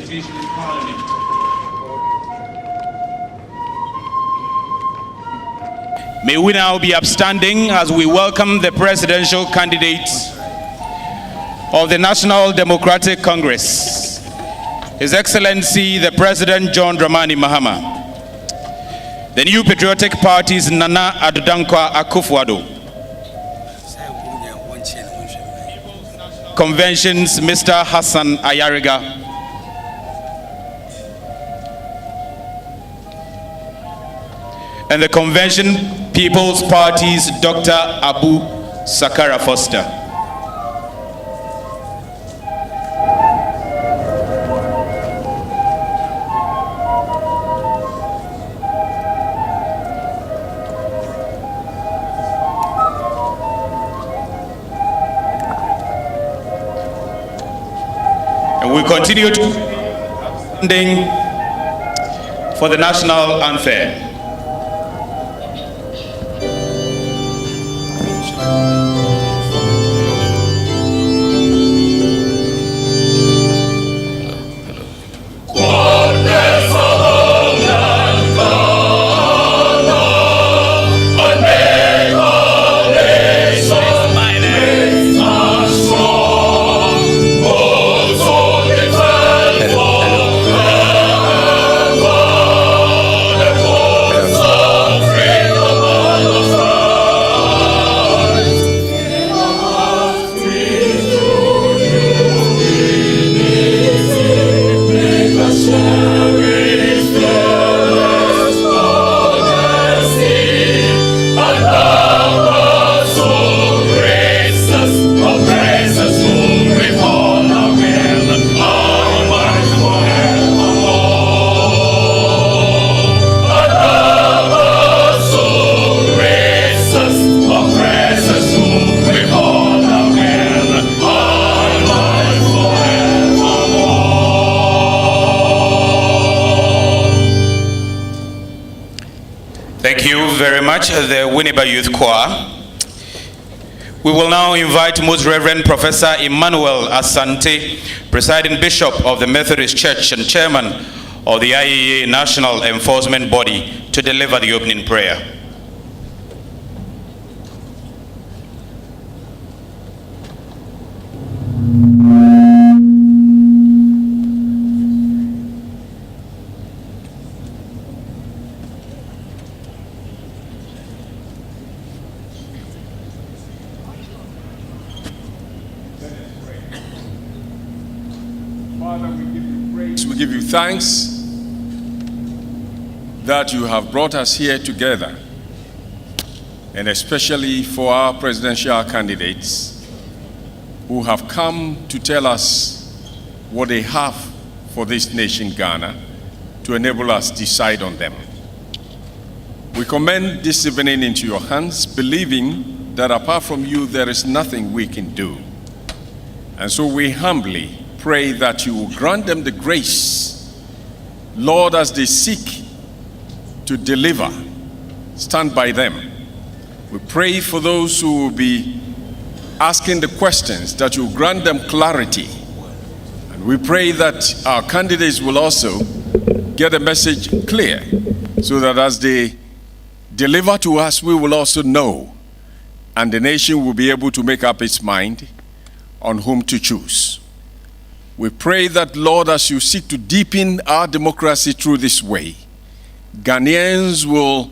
representation in Parliament. May we now be upstanding as we welcome the presidential candidate of the National Democratic Congress, His Excellency the President John Dramani Mahama, the New Patriotic Party's Nana Addo Akufo-Addo, Convention's Mr. Hassan Ayariga, and the Convention People's Party's Dr. Abu Sakara Foster. And we continue to standing for the national anthem. Thank you very much, the Winneba Youth Choir. We will now invite Most Reverend Professor Emmanuel Asante, Presiding Bishop of the Methodist Church and Chairman of the IAA National Enforcement Body, to deliver the opening prayer. Father, we give you praise, we give you thanks that you have brought us here together, and especially for our presidential candidates who have come to tell us what they have for this nation, Ghana, to enable us to decide on them. We commend this evening into your hands, believing that apart from you, there is nothing we can do. And so we humbly pray that you will grant them the grace, Lord, as they seek to deliver, stand by them. We pray for those who will be asking the questions, that you grant them clarity. And we pray that our candidates will also get the message clear, so that as they deliver to us, we will also know, and the nation will be able to make up its mind on whom to choose. We pray that, Lord, as you seek to deepen our democracy through this way, Ghanaians will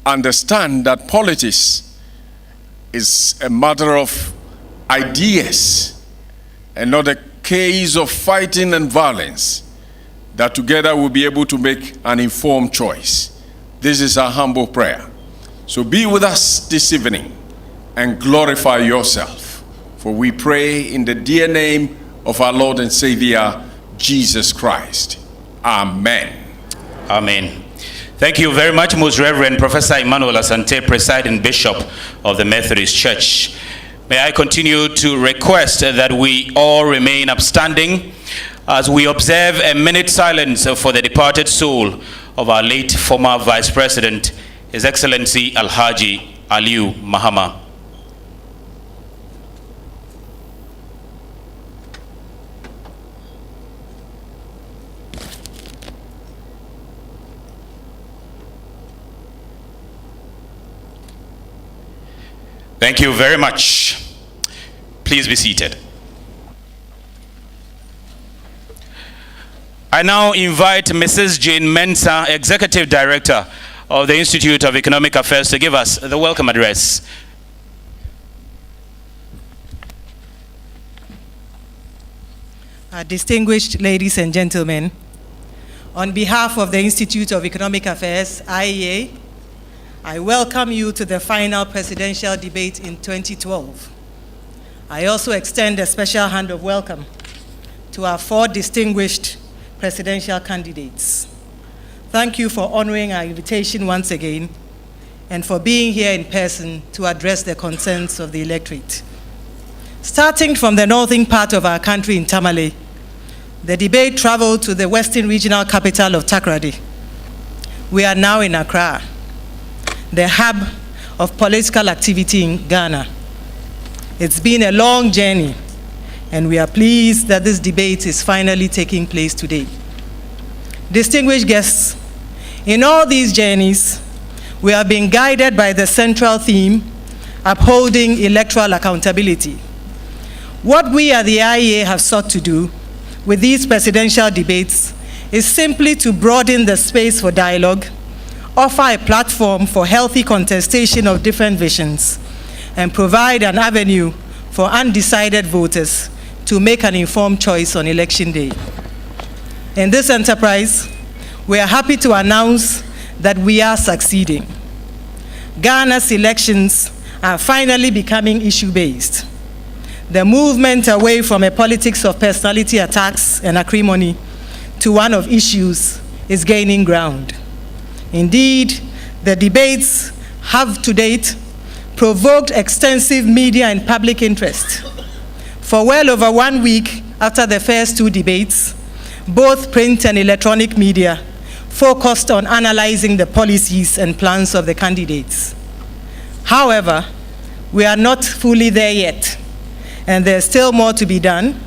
understand that politics is a matter of ideas and not a case of fighting and violence, that together we'll be able to make an informed choice. This is our humble prayer. So be with us this evening and glorify yourself. For we pray in the dear name of our Lord and Savior, Jesus Christ. Amen. Amen. Thank you very much, Most Reverend Professor Emmanuel Asante, Presiding Bishop of the Methodist Church. May I continue to request that we all remain upstanding as we observe a minute silence for the departed soul of our late former Vice President, His Excellency Alhaji Aliu Mahama. Thank you very much. Please be seated. I now invite Mrs. Jane Mensah, Executive Director of the Institute of Economic Affairs, to give us the welcome address. Distinguished ladies and gentlemen, on behalf of the Institute of Economic Affairs, IEA, I welcome you to the final presidential debate in 2012. I also extend a special hand of welcome to our 4 distinguished presidential candidates. Thank you for honoring our invitation once again and for being here in person to address the concerns of the electorate. Starting from the northern part of our country in Tamale, the debate traveled to the western regional capital of Takoradi. We are now in Accra, the hub of political activity in Ghana. It's been a long journey, and we are pleased that this debate is finally taking place today. Distinguished guests, in all these journeys, we have been guided by the central theme, upholding electoral accountability. What we at the IEA have sought to do with these presidential debates is simply to broaden the space for dialogue, offer a platform for healthy contestation of different visions, and provide an avenue for undecided voters to make an informed choice on election day. In this enterprise, we are happy to announce that we are succeeding. Ghana's elections are finally becoming issue-based. The movement away from a politics of personality attacks and acrimony to one of issues is gaining ground. Indeed, the debates have to date provoked extensive media and public interest. For well over 1 week after the first 2 debates, both print and electronic media focused on analyzing the policies and plans of the candidates. However, we are not fully there yet, and there's still more to be done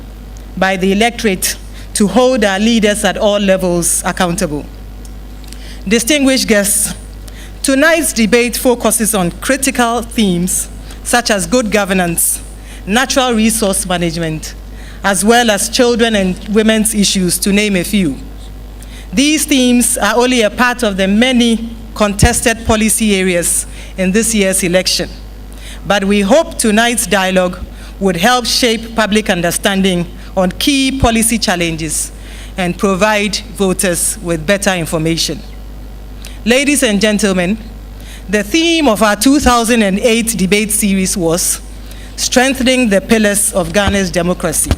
by the electorate to hold our leaders at all levels accountable. Distinguished guests, tonight's debate focuses on critical themes such as good governance, natural resource management, as well as children and women's issues, to name a few. These themes are only a part of the many contested policy areas in this year's election, but we hope tonight's dialogue would help shape public understanding on key policy challenges and provide voters with better information. Ladies and gentlemen, the theme of our 2008 debate series was strengthening the pillars of Ghana's democracy.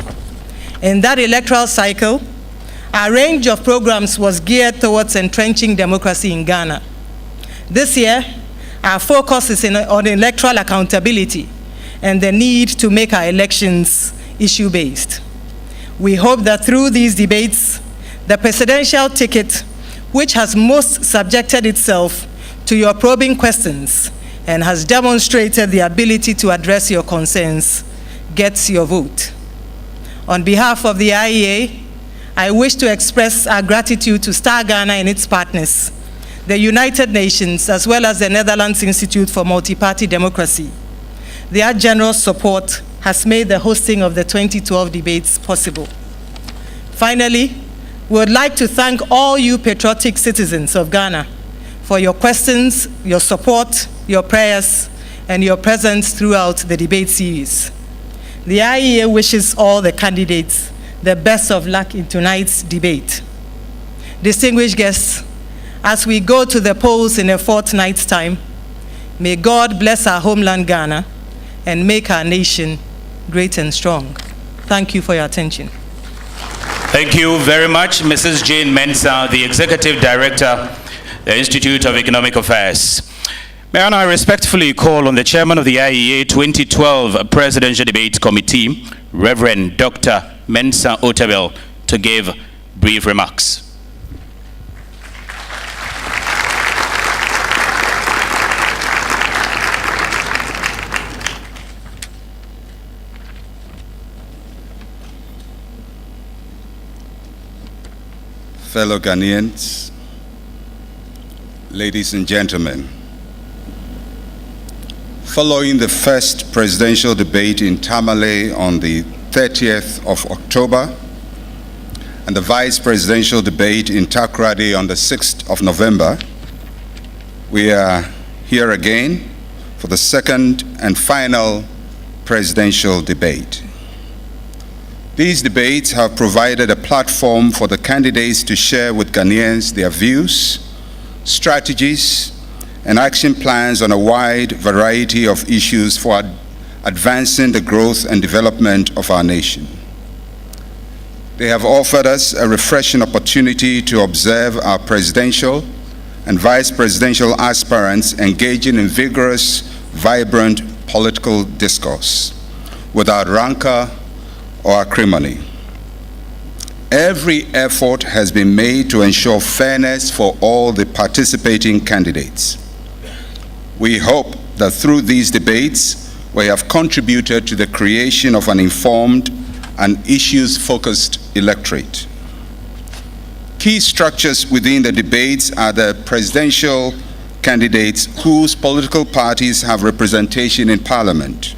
In that electoral cycle, our range of programs was geared towards entrenching democracy in Ghana. This year, our focus is on electoral accountability and the need to make our elections issue-based. We hope that through these debates, the presidential ticket, which has most subjected itself to your probing questions and has demonstrated the ability to address your concerns, gets your vote. On behalf of the IEA, I wish to express our gratitude to Star Ghana and its partners, the United Nations, as well as the Netherlands Institute for Multi-Party Democracy. Their generous support has made the hosting of the 2012 debates possible. Finally, we would like to thank all you patriotic citizens of Ghana for your questions, your support, your prayers, and your presence throughout the debate series. The IEA wishes all the candidates the best of luck in tonight's debate. Distinguished guests, as we go to the polls in a fortnight's time, may God bless our homeland Ghana and make our nation great and strong. Thank you for your attention. Thank you very much, Mrs. Jane Mensah, the Executive Director, the Institute of Economic Affairs. May I now respectfully call on the Chairman of the IEA 2012 Presidential Debate Committee, Reverend Dr. Mensah Otabil, to give brief remarks. Fellow Ghanaians, ladies and gentlemen, Following the first presidential debate in Tamale on the 30th of October and the vice presidential debate in Takoradi on the 6th of November, we are here again for the second and final presidential debate. These debates have provided a platform for the candidates to share with Ghanaians their views, strategies, and action plans on a wide variety of issues for advancing the growth and development of our nation. They have offered us a refreshing opportunity to observe our presidential and vice presidential aspirants engaging in vigorous, vibrant political discourse without rancor or acrimony. Every effort has been made to ensure fairness for all the participating candidates. We hope that through these debates, we have contributed to the creation of an informed and issues-focused electorate. Key structures within the debates are the presidential candidates whose political parties have representation in Parliament,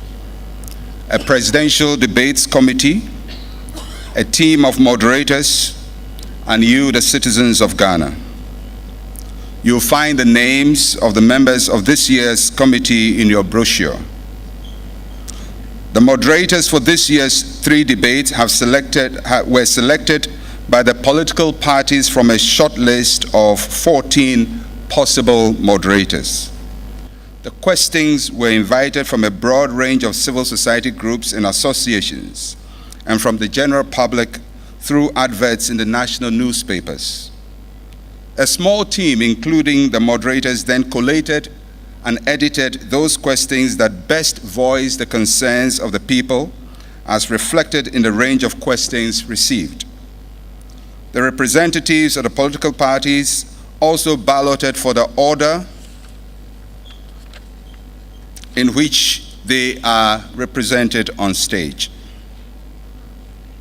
a presidential debates committee, a team of moderators, and you, the citizens of Ghana. You'll find the names of the members of this year's committee in your brochure. The moderators for this year's 3 debates were selected by the political parties from a short list of 14 possible moderators. The questions were invited from a broad range of civil society groups and associations, and from the general public through adverts in the national newspapers. A small team, including the moderators, then collated and edited those questions that best voice the concerns of the people, as reflected in the range of questions received. The representatives of the political parties also balloted for the order in which they are represented on stage.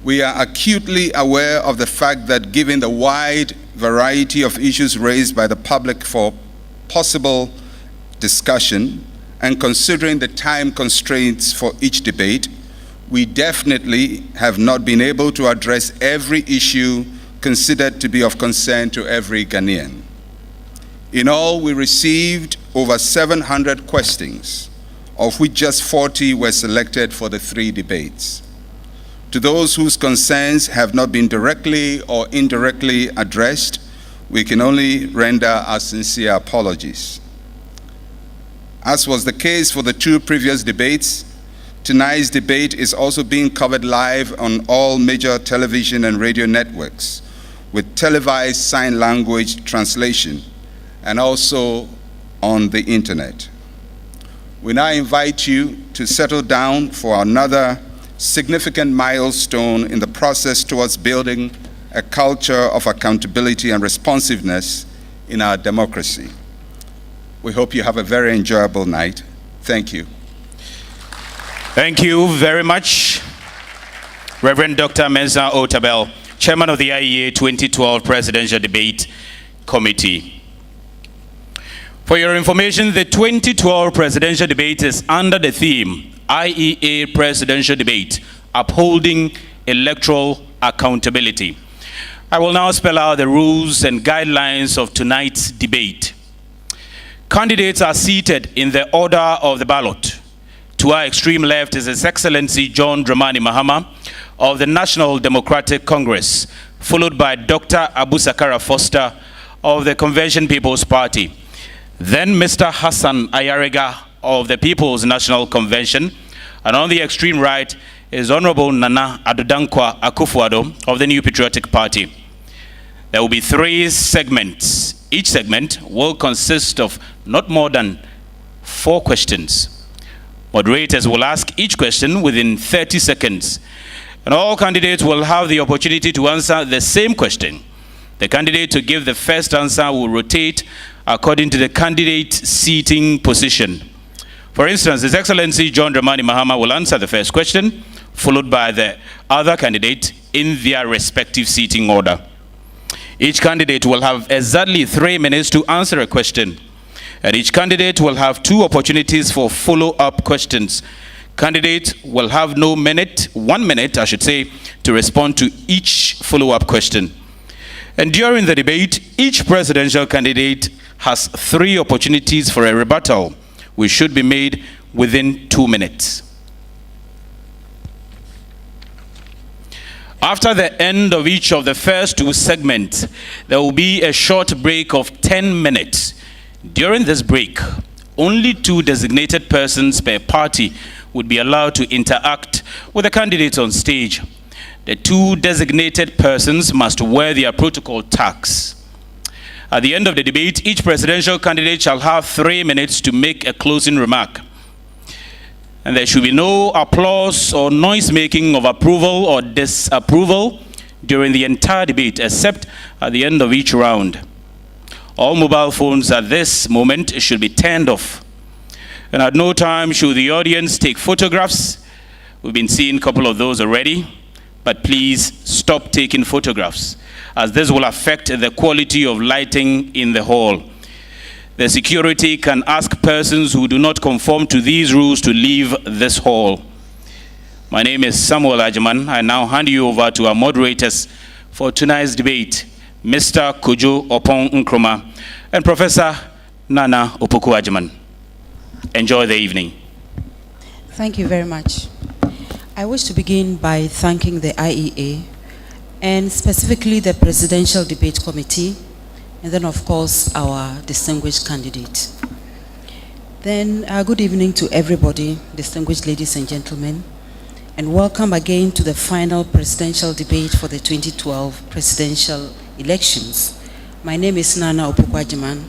We are acutely aware of the fact that given the wide variety of issues raised by the public for possible discussion, and considering the time constraints for each debate, we definitely have not been able to address every issue considered to be of concern to every Ghanaian. In all, we received over 700 questions, of which just 40 were selected for the 3 debates. To those whose concerns have not been directly or indirectly addressed, we can only render our sincere apologies. As was the case for the 2 previous debates, tonight's debate is also being covered live on all major television and radio networks, with televised sign language translation, and also on the internet. We now invite you to settle down for another significant milestone in the process towards building a culture of accountability and responsiveness in our democracy. We hope you have a very enjoyable night. Thank you. Thank you very much, Reverend Dr. Mensah Otabil, Chairman of the IEA 2012 Presidential Debate Committee. For your information, the 2012 Presidential Debate is under the theme, IEA Presidential Debate, Upholding Electoral Accountability. I will now spell out the rules and guidelines of tonight's debate. Candidates are seated in the order of the ballot. To our extreme left is His Excellency John Dramani Mahama of the National Democratic Congress, followed by Dr. Abu Sakara Foster of the Convention People's Party. Then Mr. Hassan Ayarega of the People's National Convention, and on the extreme right is Honorable Nana Adodankwa Akufo-Addo of the New Patriotic Party. There will be 3 segments. Each segment will consist of not more than 4 questions. Moderators will ask each question within 30 seconds, and all candidates will have the opportunity to answer the same question. The candidate to give the first answer will rotate according to the candidate's seating position. For instance, His Excellency John Dramani Mahama will answer the first question, followed by the other candidate in their respective seating order. Each candidate will have exactly 3 minutes to answer a question. And each candidate will have 2 opportunities for follow-up questions. Candidate will have 1 minute, I should say, to respond to each follow-up question. And during the debate, each presidential candidate has 3 opportunities for a rebuttal, which should be made within 2 minutes. After the end of each of the first 2 segments, there will be a short break of 10 minutes. During this break, only 2 designated persons per party would be allowed to interact with the candidates on stage. The 2 designated persons must wear their protocol tags. At the end of the debate, each presidential candidate shall have 3 minutes to make a closing remark. And there should be no applause or noise making of approval or disapproval during the entire debate, except at the end of each round. All mobile phones at this moment should be turned off. And at no time should the audience take photographs. We've been seeing a couple of those already, but please stop taking photographs, as this will affect the quality of lighting in the hall. The security can ask persons who do not conform to these rules to leave this hall. My name is Samuel Ajiman. I now hand you over to our moderators for tonight's debate, Mr. Kojo Opon Nkrumah and Professor Nana Opoku Ajiman. Enjoy the evening. Thank you very much. I wish to begin by thanking the IEA and specifically the Presidential Debate Committee, and then of course our distinguished candidate. Then good evening to everybody, distinguished ladies and gentlemen, and welcome again to the final presidential debate for the 2012 presidential elections. My name is Nana Opoku Ajiman,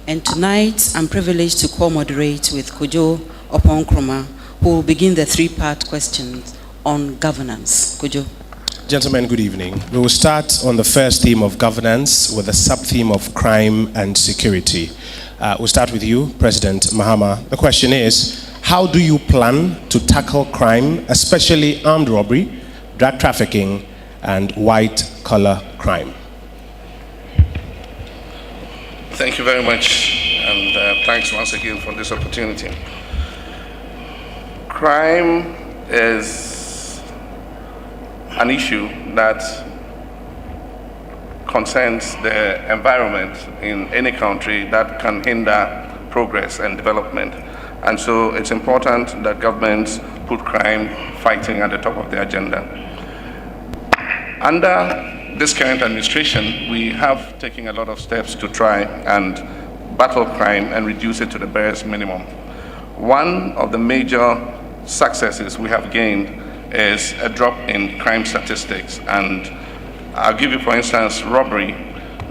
and tonight I'm privileged to co-moderate with Kojo Opon Nkrumah, who will begin the 3-part questions on governance. Kojo. Gentlemen, good evening. We will start on the first theme of governance with the sub-theme of crime and security. We'll start with you, President Mahama. The question is, how do you plan to tackle crime, especially armed robbery, drug trafficking, and white-collar crime? Thank you very much, and thanks once again for this opportunity. Crime is an issue that concerns the environment in any country that can hinder progress and development. And so it's important that governments put crime fighting at the top of the agenda. Under this current administration, we have taken a lot of steps to try and battle crime and reduce it to the barest minimum. One of the major successes we have gained is a drop in crime statistics. And I'll give you, for instance, robbery.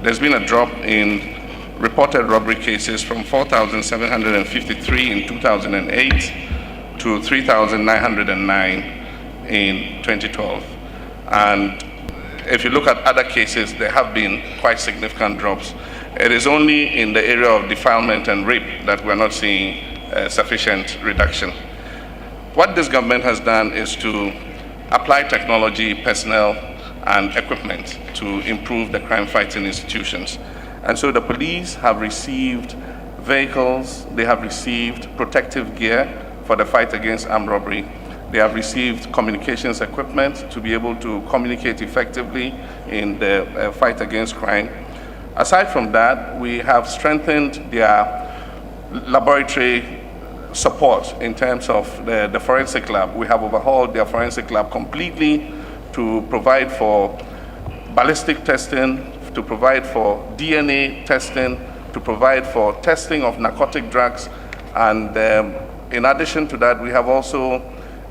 There's been a drop in reported robbery cases from 4,753 in 2008 to 3,909 in 2012. And if you look at other cases, there have been quite significant drops. It is only in the area of defilement and rape that we're not seeing sufficient reduction. What this government has done is to apply technology, personnel, and equipment to improve the crime-fighting institutions. And so the police have received vehicles, they have received protective gear for the fight against armed robbery. They have received communications equipment to be able to communicate effectively in the fight against crime. Aside from that, we have strengthened their laboratory support in terms of the forensic lab. We have overhauled their forensic lab completely to provide for ballistic testing, to provide for DNA testing, to provide for testing of narcotic drugs. And in addition to that, we have also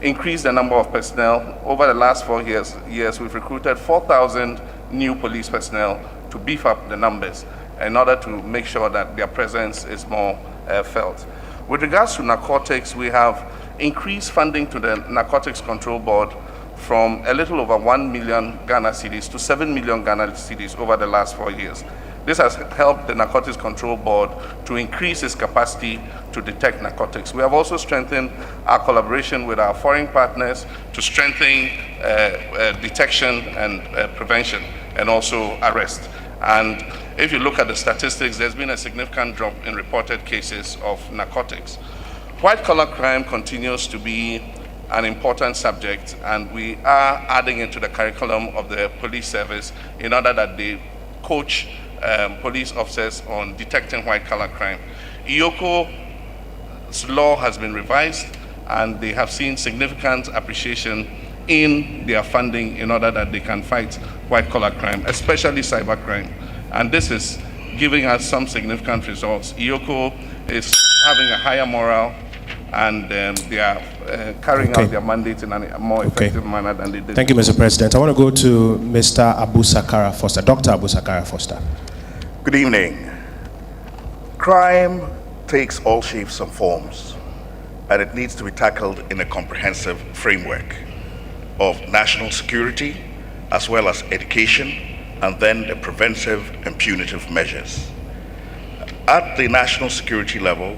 increased the number of personnel. Over the last 4 years, we've recruited 4,000 new police personnel to beef up the numbers in order to make sure that their presence is more felt. With regards to narcotics, we have increased funding to the Narcotics Control Board from a little over 1 million Ghana cedis to 7 million Ghana cedis over the last 4 years. This has helped the Narcotics Control Board to increase its capacity to detect narcotics. We have also strengthened our collaboration with our foreign partners to strengthen detection and prevention and also arrest. And if you look at the statistics, there's been a significant drop in reported cases of narcotics. White-collar crime continues to be an important subject, and we are adding it to the curriculum of the police service in order that they coach police officers on detecting white-collar crime. IOCO's law has been revised, and they have seen significant appreciation in their funding in order that they can fight white-collar crime, especially cybercrime. And this is giving us some significant results. IOCO is having a higher morale, and they are carrying out their mandate in a more effective manner than they did. Thank you, Mr. President. I want to go to Mr. Abu Sakara Foster, Dr. Abu Sakara Foster. Good evening. Crime takes all shapes and forms, and it needs to be tackled in a comprehensive framework of national security, as well as education, and then the preventive and punitive measures. At the national security level,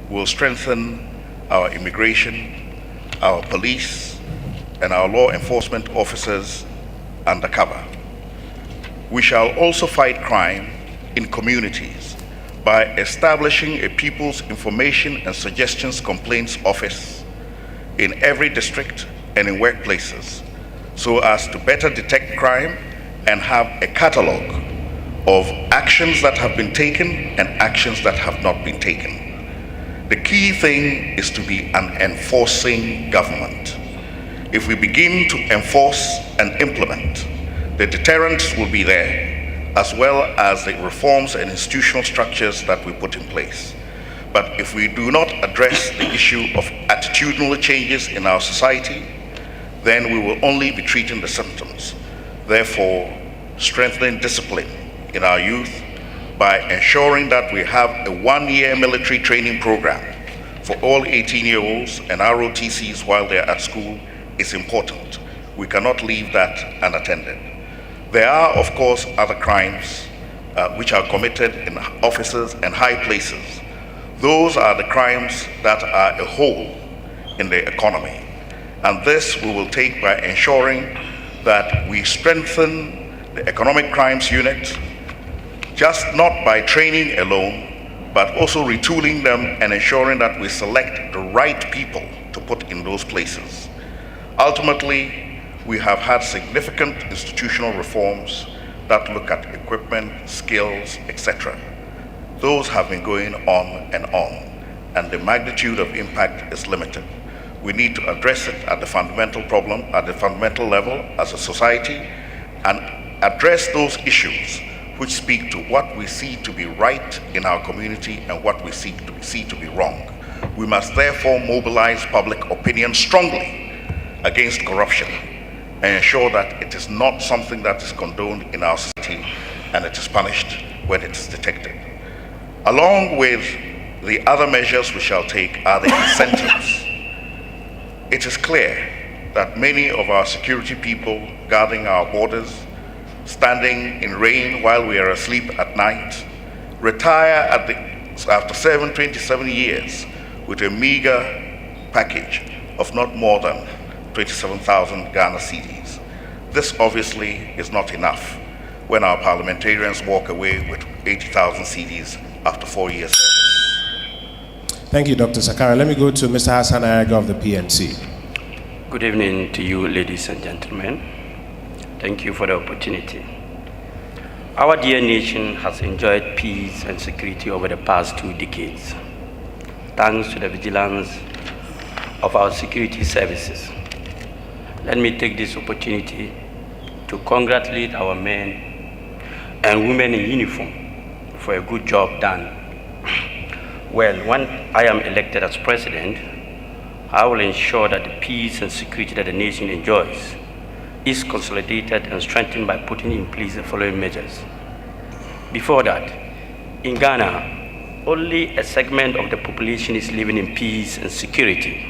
we'll strengthen our immigration, our police, and our law enforcement officers undercover. We shall also fight crime in communities by establishing a People's Information and Suggestions Complaints Office in every district and in workplaces, so as to better detect crime and have a catalog of actions that have been taken and actions that have not been taken. The key thing is to be an enforcing government. If we begin to enforce and implement, the deterrents will be there, as well as the reforms and institutional structures that we put in place. But if we do not address the issue of attitudinal changes in our society, then we will only be treating the symptoms. Therefore, strengthening discipline in our youth by ensuring that we have a 1-year military training program for all 18-year-olds and ROTCs while they're at school is important. We cannot leave that unattended. There are, of course, other crimes which are committed in offices and high places. Those are the crimes that are a hole in the economy. And this we will take by ensuring that we strengthen the Economic Crimes Unit, just not by training alone, but also retooling them and ensuring that we select the right people to put in those places. Ultimately, we have had significant institutional reforms that look at equipment, skills, etc. Those have been going on, and the magnitude of impact is limited. We need to address it at the fundamental problem, at the fundamental level as a society, and address those issues which speak to what we see to be right in our community and what we see to be wrong. We must therefore mobilize public opinion strongly against corruption and ensure that it is not something that is condoned in our society and it is punished when it is detected. Along with the other measures we shall take are the incentives. It is clear that many of our security people guarding our borders, standing in rain while we are asleep at night, retire after 27 years with a meager package of not more than 27,000 Ghana cedis. This obviously is not enough when our parliamentarians walk away with 80,000 cedis after 4 years service. Thank you, Dr. Sakara. Let me go to Mr. Hassan Ayaga of the PNC. Good evening to you, ladies and gentlemen. Thank you for the opportunity. Our dear nation has enjoyed peace and security over the past 2 decades, thanks to the vigilance of our security services. Let me take this opportunity to congratulate our men and women in uniform for a good job done. Well, when I am elected as president, I will ensure that the peace and security that the nation enjoys is consolidated and strengthened by putting in place the following measures. Before that, in Ghana, only a segment of the population is living in peace and security.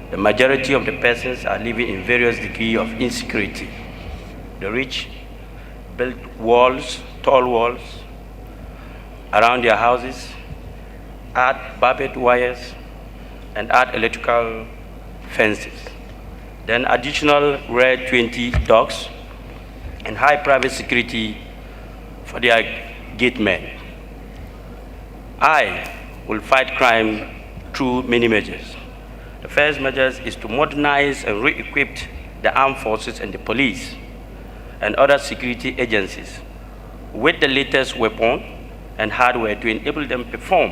The majority of the persons are living in various degrees of insecurity. The rich build walls, tall walls, around their houses, add barbed wires, and add electrical fences. Then additional Red 20 dogs and high private security for their gate men. I will fight crime through many measures. The first measure is to modernize and re-equip the armed forces and the police and other security agencies with the latest weapon and hardware to enable them to perform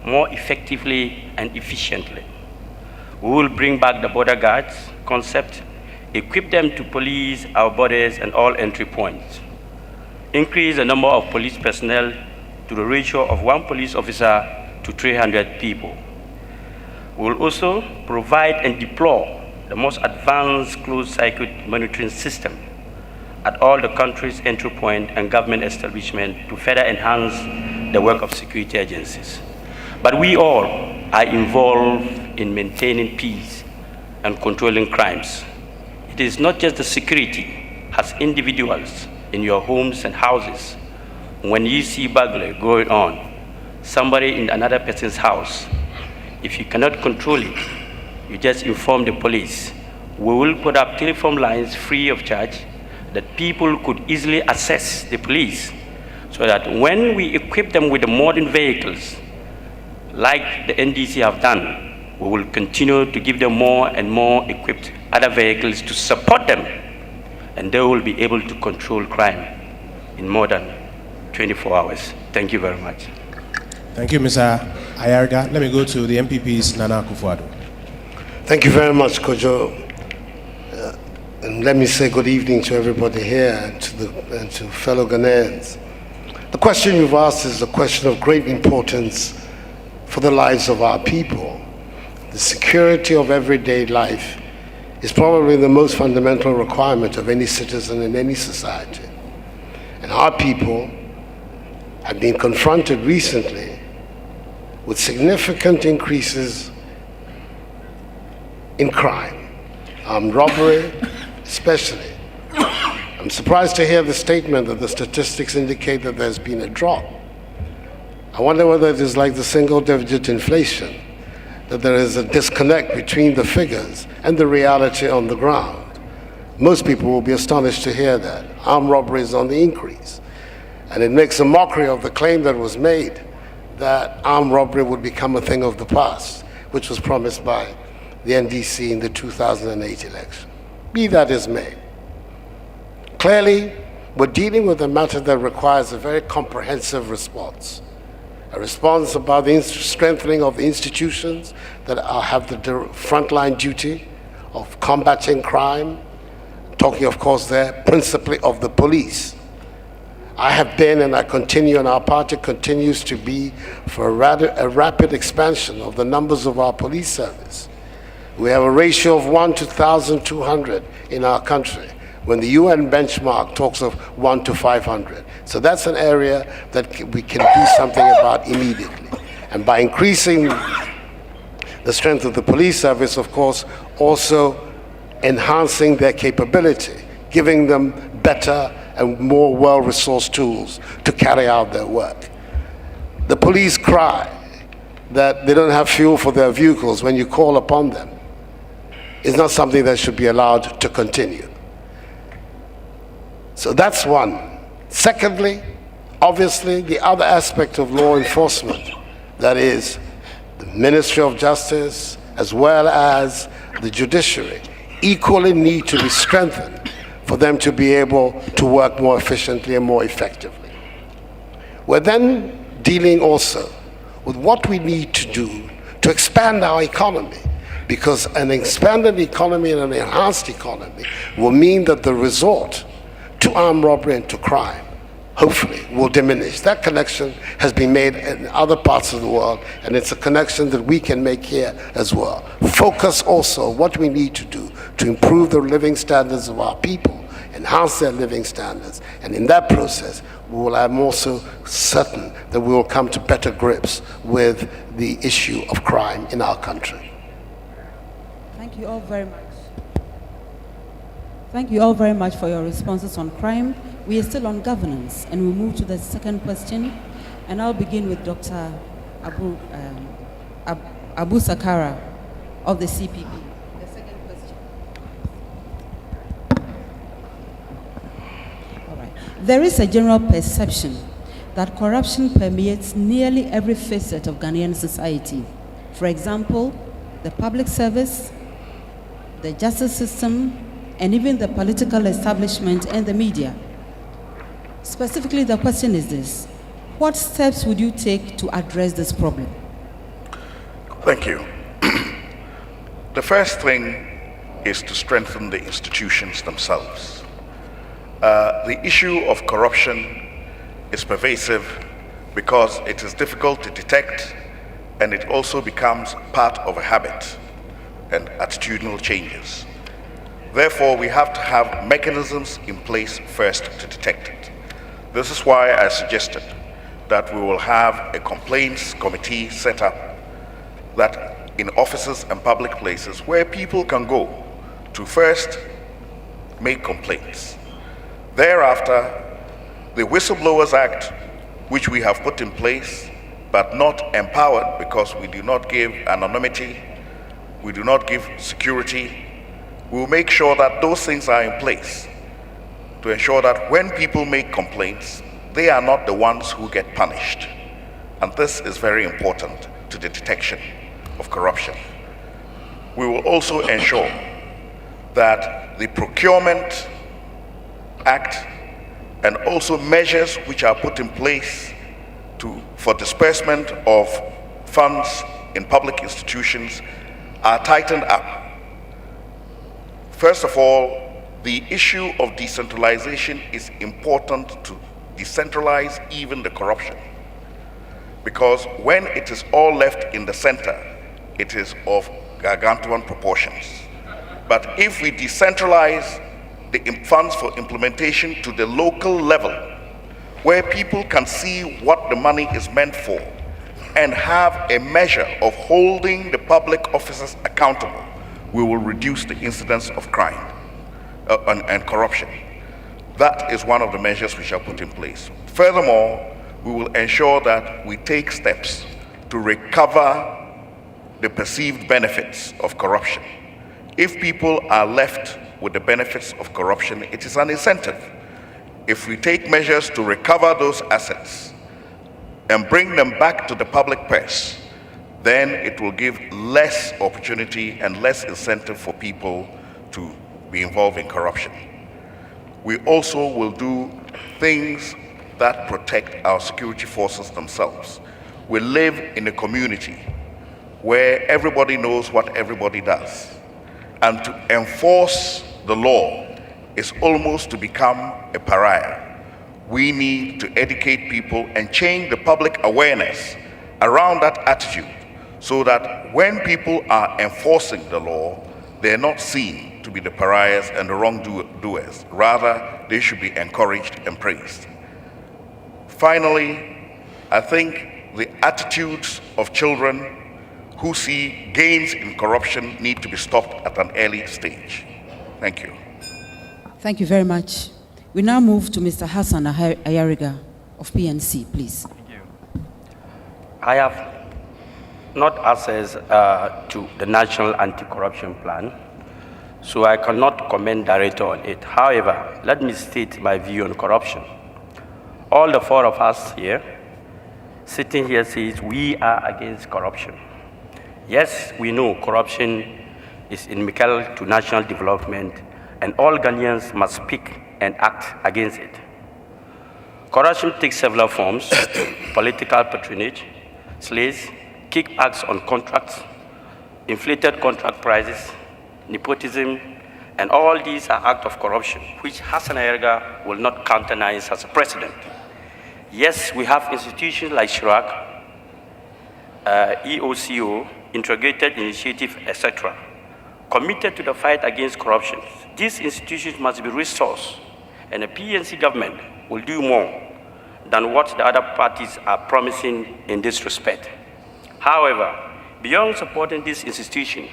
more effectively and efficiently. We will bring back the border guards concept, equip them to police our borders and all entry points, increase the number of police personnel to the ratio of 1 police officer to 300 people. We will also provide and deploy the most advanced closed-circuit monitoring system at all the country's entry point and government establishment to further enhance the work of security agencies. But we all are involved in maintaining peace and controlling crimes. It is not just the security as individuals in your homes and houses. When you see burglary going on, somebody in another person's house, if you cannot control it, you just inform the police. We will put up telephone lines free of charge that people could easily access the police, so that when we equip them with the modern vehicles, like the NDC have done, we will continue to give them more and more equipped other vehicles to support them, and they will be able to control crime in more than 24 hours. Thank you very much. Thank you, Mr. Ayarga. Let me go to the MPP's Nana Akufo-Addo. Thank you very much, Kojo. And let me say good evening to everybody here and to fellow Ghanaians. The question you've asked is a question of great importance for the lives of our people. The security of everyday life is probably the most fundamental requirement of any citizen in any society. And our people have been confronted recently with significant increases in crime, robbery especially. I'm surprised to hear the statement that the statistics indicate that there's been a drop. I wonder whether it is like the single-digit inflation, that there is a disconnect between the figures and the reality on the ground. Most people will be astonished to hear that. Armed robbery is on the increase. And it makes a mockery of the claim that was made that armed robbery would become a thing of the past, which was promised by the NDC in the 2008 election. Be that as may. Clearly, we're dealing with a matter that requires a very comprehensive response. A response about the strengthening of the institutions that have the frontline duty of combating crime, talking, of course, there principally of the police. I have been, and I continue, and our party continues to be, for a rapid expansion of the numbers of our police service. We have a ratio of 1 to 1,200 in our country, when the UN benchmark talks of 1 to 500. So that's an area that we can do something about immediately. And by increasing the strength of the police service, of course, also enhancing their capability, giving them better and more well-resourced tools to carry out their work. The police cry that they don't have fuel for their vehicles when you call upon them. Is not something that should be allowed to continue. So that's one. Secondly, obviously, the other aspect of law enforcement, that is the Ministry of Justice as well as the judiciary, equally need to be strengthened for them to be able to work more efficiently and more effectively. We're then dealing also with what we need to do to expand our economy, because an expanded economy and an enhanced economy will mean that the resort to armed robbery and to crime, hopefully, will diminish. That connection has been made in other parts of the world, and it's a connection that we can make here as well. Focus also on what we need to do to improve the living standards of our people, enhance their living standards, and in that process, I'm also certain that we will come to better grips with the issue of crime in our country. Thank you all very much. Thank you all very much for your responses on crime. We are still on governance, and we'll move to the second question. And I'll begin with Dr. Abu Sakara of the CPP. The second question. All right. There is a general perception that corruption permeates nearly every facet of Ghanaian society. For example, the public service, the justice system, and even the political establishment and the media. Specifically, the question is this: what steps would you take to address this problem? Thank you. The first thing is to strengthen the institutions themselves. The issue of corruption is pervasive because it is difficult to detect, and it also becomes part of a habit and attitudinal changes. Therefore, we have to have mechanisms in place first to detect it. This is why I suggested that we will have a complaints committee set up that in offices and public places where people can go to first make complaints. Thereafter, the Whistleblowers Act, which we have put in place but not empowered because we do not give anonymity, we do not give security, we will make sure that those things are in place to ensure that when people make complaints, they are not the ones who get punished. And this is very important to the detection of corruption. We will also ensure that the Procurement Act and also measures which are put in place for disbursement of funds in public institutions are tightened up. First of all, the issue of decentralization is important to decentralize even the corruption, because when it is all left in the center, it is of gargantuan proportions. But if we decentralize the funds for implementation to the local level, where people can see what the money is meant for and have a measure of holding the public officers accountable, we will reduce the incidence of crime and corruption. That is one of the measures we shall put in place. Furthermore, we will ensure that we take steps to recover the perceived benefits of corruption. If people are left with the benefits of corruption, it is an incentive. If we take measures to recover those assets and bring them back to the public purse, then it will give less opportunity and less incentive for people to be involved in corruption. We also will do things that protect our security forces themselves. We live in a community where everybody knows what everybody does. And to enforce the law is almost to become a pariah. We need to educate people and change the public awareness around that attitude so that when people are enforcing the law, they're not seen to be the pariahs and the wrongdoers. Rather, they should be encouraged and praised. Finally, I think the attitudes of children who see gains in corruption need to be stopped at an early stage. Thank you. Thank you very much. We now move to Mr. Hassan Ayariga of PNC, please. Thank you. I have not access to the National Anti-Corruption Plan, so I cannot comment directly on it. However, let me state my view on corruption. All the four of us here, sitting here, says we are against corruption. Yes, we know corruption is inimical to national development, and all Ghanaians must speak and act against it. Corruption takes several forms: political patronage, slaves, kickbacks on contracts, inflated contract prices, nepotism, and all these are acts of corruption, which Hassan Ayariga will not countenance as a president. Yes, we have institutions like SHRAC, EOCO, Integrated Initiative, etc., committed to the fight against corruption. These institutions must be resourced, and the PNC government will do more than what the other parties are promising in this respect. However, beyond supporting this institution,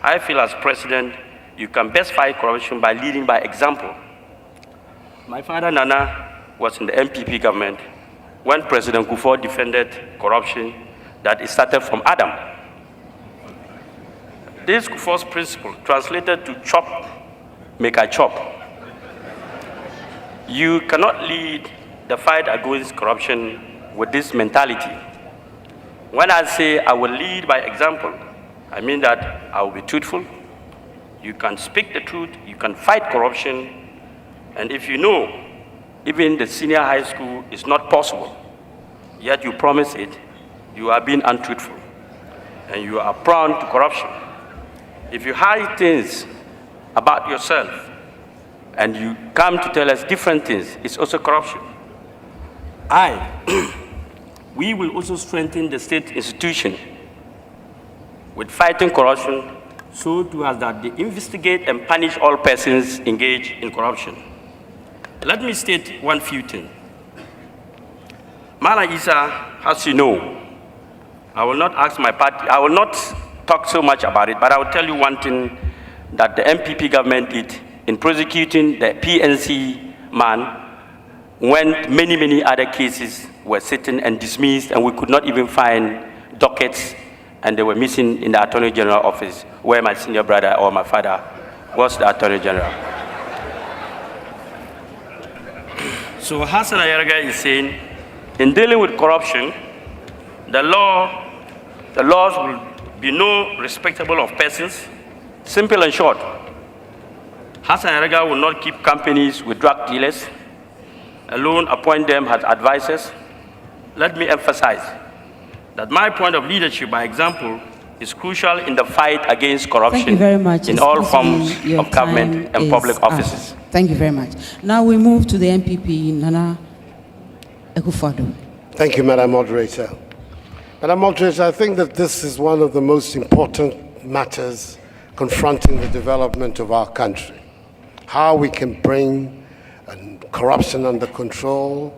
I feel as president, you can best fight corruption by leading by example. My father, Nana, was in the MPP government when President Kufuor defended corruption that it started from Adam. This Kufuor's principle translated to chop, make I chop. You cannot lead the fight against corruption with this mentality. When I say I will lead by example, I mean that I will be truthful. You can speak the truth, you can fight corruption, and if you know even the senior high school is not possible, yet you promise it, you are being untruthful, and you are prone to corruption. If you hide things about yourself, and you come to tell us different things, it's also corruption. We will also strengthen the state institution with fighting corruption so to as that they investigate and punish all persons engaged in corruption. Let me state one few things. Mala Isa, as you know, I will not ask my party, I will not talk so much about it, but I will tell you one thing that the MPP government did in prosecuting the PNC man when many other cases were sitting and dismissed, and we could not even find dockets, and they were missing in the Attorney General office, where my senior brother or my father was the Attorney General. So Hassan Ayaraga is saying, in dealing with corruption, the laws will be no respectable of persons, simple and short. Hassan Ayaraga will not keep companies with drug dealers, alone appoint them as advisors. Let me emphasize that my point of leadership by example is crucial in the fight against corruption. Thank you very much. In all forms of government and public offices. Thank you very much. Now we move to the MPP, Nana Akufo-Addo. Thank you, Madam Moderator. Madam Moderator, I think that this is one of the most important matters confronting the development of our country. How we can bring corruption under control,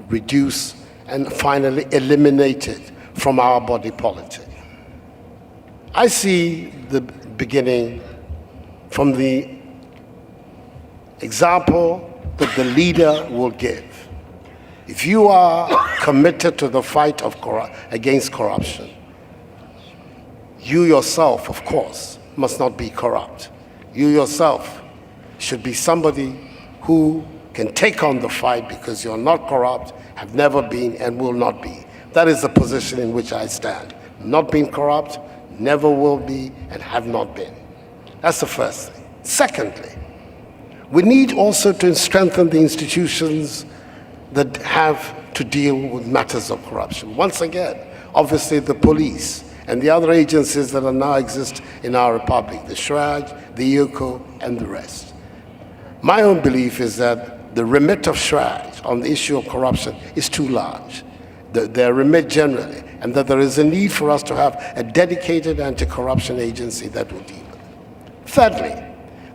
reduce, and finally eliminate it from our body politic. I see the beginning from the example that the leader will give. If you are committed to the fight against corruption, you yourself, of course, must not be corrupt. You yourself should be somebody who can take on the fight because you're not corrupt, have never been, and will not be. That is the position in which I stand. Not being corrupt, never will be, and have not been. That's the first thing. Secondly, we need also to strengthen the institutions that have to deal with matters of corruption. Once again, obviously the police and the other agencies that now exist in our republic, the SHRAJ, the EOCO, and the rest. My own belief is that the remit of SHRAJ on the issue of corruption is too large, their remit generally, and that there is a need for us to have a dedicated anti-corruption agency that will deal with it. Thirdly,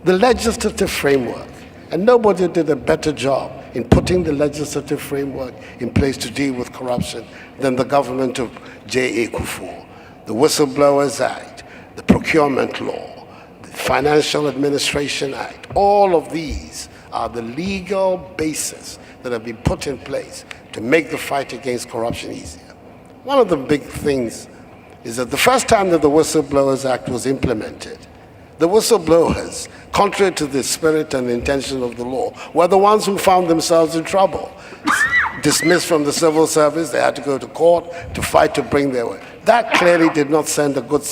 the legislative framework, and nobody did a better job in putting the legislative framework in place to deal with corruption than the government of J.A. Kufuor. The Whistleblowers Act, the Procurement Law, the Financial Administration Act, all of these are the legal basis that have been put in place to make the fight against corruption easier. One of the big things is that the first time that the Whistleblowers Act was implemented, the whistleblowers, contrary to the spirit and intention of the law, were the ones who found themselves in trouble. Dismissed from the civil service, they had to go to court to fight to bring their way. That clearly did not send a good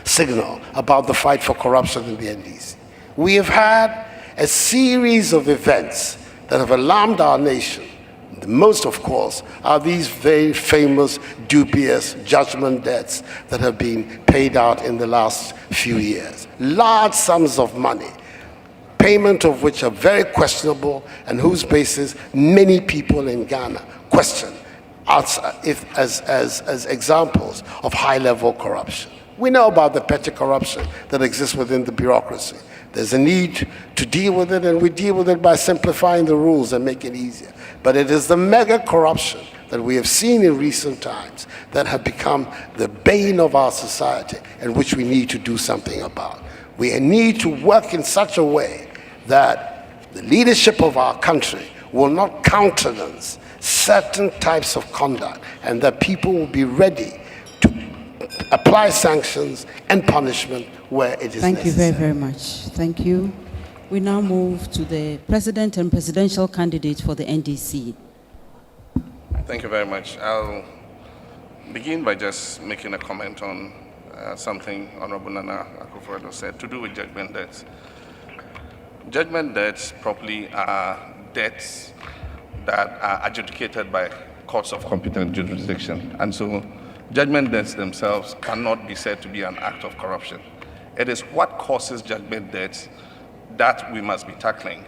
signal about the fight for corruption in the NDC. We have had a series of events that have alarmed our nation. The most, of course, are these very famous, dubious judgment debts that have been paid out in the last few years. Large sums of money, payment of which are very questionable and whose basis many people in Ghana question as examples of high-level corruption. We know about the petty corruption that exists within the bureaucracy. There's a need to deal with it, and we deal with it by simplifying the rules and make it easier. But it is the mega corruption that we have seen in recent times that have become the bane of our society and which we need to do something about. We need to work in such a way that the leadership of our country will not countenance certain types of conduct, and that people will be ready to apply sanctions and punishment where it is necessary. Thank you very, very much. Thank you. We now move to the President and Presidential candidate for the NDC. Thank you very much. I'll begin by just making a comment on something Honorable Nana Akufo-Addo said to do with judgment debts. Judgment debts properly are debts that are adjudicated by courts of competent jurisdiction. And so judgment debts themselves cannot be said to be an act of corruption. It is what causes judgment debts that we must be tackling.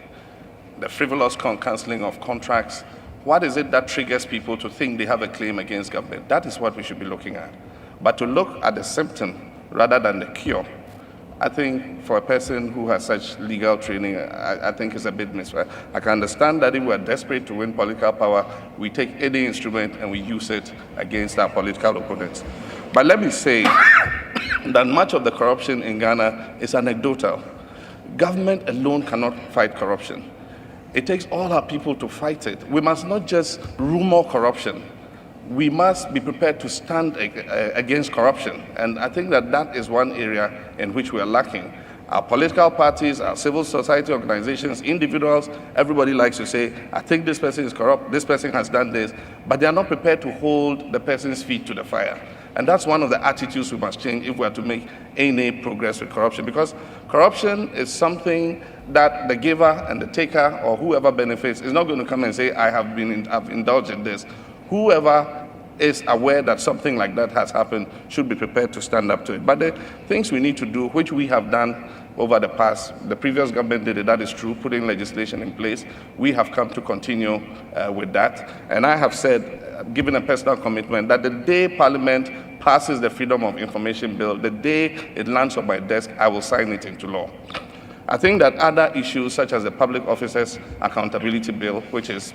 The frivolous cancelling of contracts. What is it that triggers people to think they have a claim against government? That is what we should be looking at. But to look at the symptom rather than the cure, I think for a person who has such legal training, I think is a bit misread. I can understand that if we are desperate to win political power, we take any instrument and we use it against our political opponents. But let me say that much of the corruption in Ghana is anecdotal. Government alone cannot fight corruption. It takes all our people to fight it. We must not just rumor corruption. We must be prepared to stand against corruption. And I think that that is one area in which we are lacking. Our political parties, our civil society organizations, individuals, everybody likes to say, I think this person is corrupt, this person has done this, but they are not prepared to hold the person's feet to the fire. And that's one of the attitudes we must change if we are to make any progress with corruption. Because corruption is something that the giver and the taker or whoever benefits is not going to come and say, I've indulged in this. Whoever is aware that something like that has happened should be prepared to stand up to it. But the things we need to do, which we have done over the past, the previous government did it, that is true, putting legislation in place. We have come to continue with that. And I have said, given a personal commitment, that the day Parliament passes the Freedom of Information Bill, the day it lands on my desk, I will sign it into law. I think that other issues, such as the Public Officers Accountability Bill, which is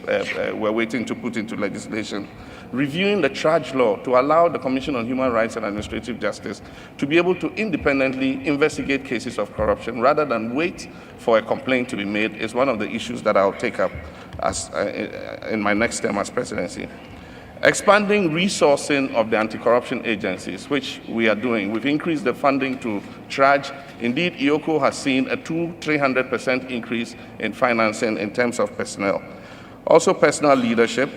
we're waiting to put into legislation, reviewing the charge law to allow the Commission on Human Rights and Administrative Justice to be able to independently investigate cases of corruption rather than wait for a complaint to be made is one of the issues that I'll take up as, in my next term as presidency. Expanding resourcing of the anti-corruption agencies, which we are doing. We've increased the funding to TRAJ. Indeed, IOCO has seen a 300% increase in financing in terms of personnel. Also, personal leadership.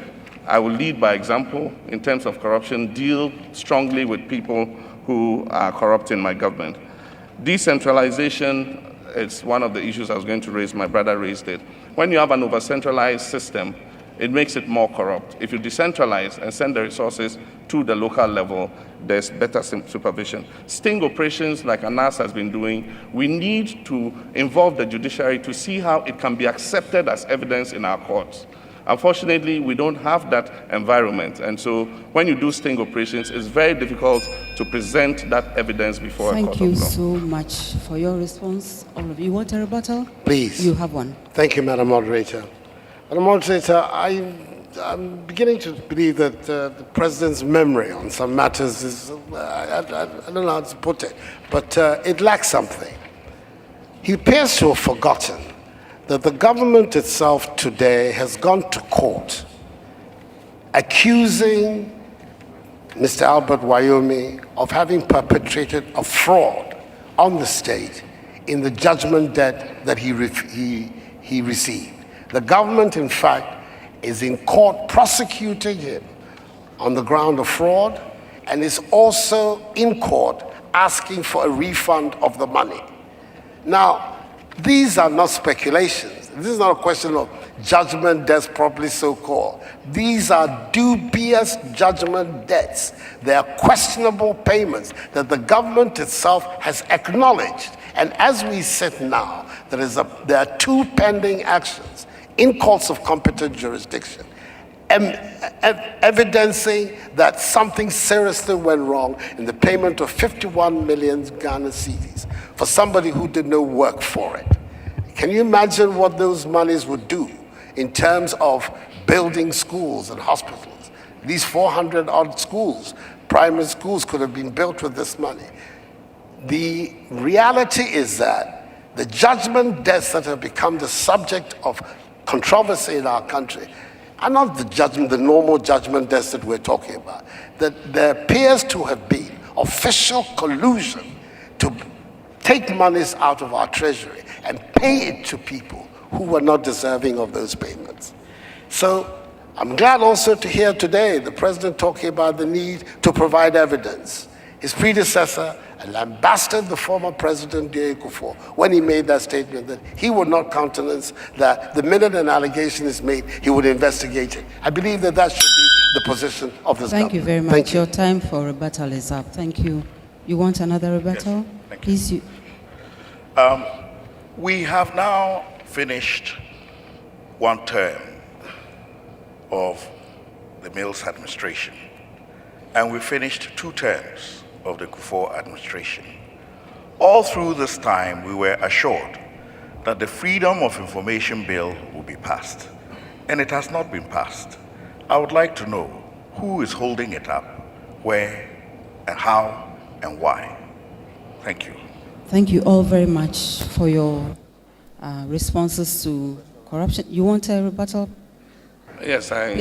I will lead by example in terms of corruption, deal strongly with people who are corrupt in my government. Decentralization is one of the issues I was going to raise. My brother raised it. When you have an over-centralized system, it makes it more corrupt. If you decentralize and send the resources to the local level, there's better supervision. Sting operations like ANAS has been doing, we need to involve the judiciary to see how it can be accepted as evidence in our courts. Unfortunately, we don't have that environment. And so when you do sting operations, it's very difficult to present that evidence before a court of law. Thank you so much for your response. All of you want a rebuttal? Please. You have one. Thank you, Madam Moderator. Madam Moderator, I'm beginning to believe that the President's memory on some matters is, I don't know how to put it, but it lacks something. He appears to have forgotten that the government itself today has gone to court accusing Mr. Albert Wyoming of having perpetrated a fraud on the state in the judgment debt that he received. The government, in fact, is in court prosecuting him on the ground of fraud and is also in court asking for a refund of the money. Now, these are not speculations. This is not a question of judgment debts properly so-called. These are dubious judgment debts. They are questionable payments that the government itself has acknowledged. And as we sit now, there are two pending actions in courts of competent jurisdiction, evidencing that something seriously went wrong in the payment of 51 million Ghana cedis for somebody who did no work for it. Can you imagine what those monies would do in terms of building schools and hospitals? These 400-odd schools, primary schools, could have been built with this money. The reality is that the judgment debts that have become the subject of controversy in our country are not the normal judgment debts that we're talking about. That there appears to have been official collusion to take monies out of our treasury and pay it to people who were not deserving of those payments. So I'm glad also to hear today the president talking about the need to provide evidence. His predecessor lambasted the former president, D.A. Kufuor, when he made that statement that he would not countenance that the minute an allegation is made, he would investigate it. I believe that that should be the position of this government. Thank you very much. Thank you. Your time for rebuttal is up. Thank you. You want another rebuttal? Yes, thank you. Please. We have now finished one term of the Mills administration, and we finished 2 terms of the Kufuor administration. All through this time, we were assured that the Freedom of Information Bill will be passed, and it has not been passed. I would like to know who is holding it up, where, and how, and why. Thank you. Thank you all very much for your responses to corruption. You want a rebuttal? Yes, I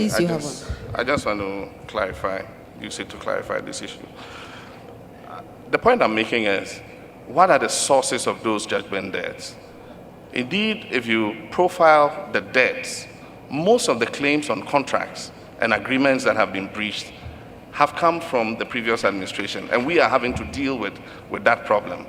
just want to clarify, use it to clarify this issue. The point I'm making is, what are the sources of those judgment debts? Indeed, if you profile the debts, most of the claims on contracts and agreements that have been breached have come from the previous administration, and we are having to deal with that problem.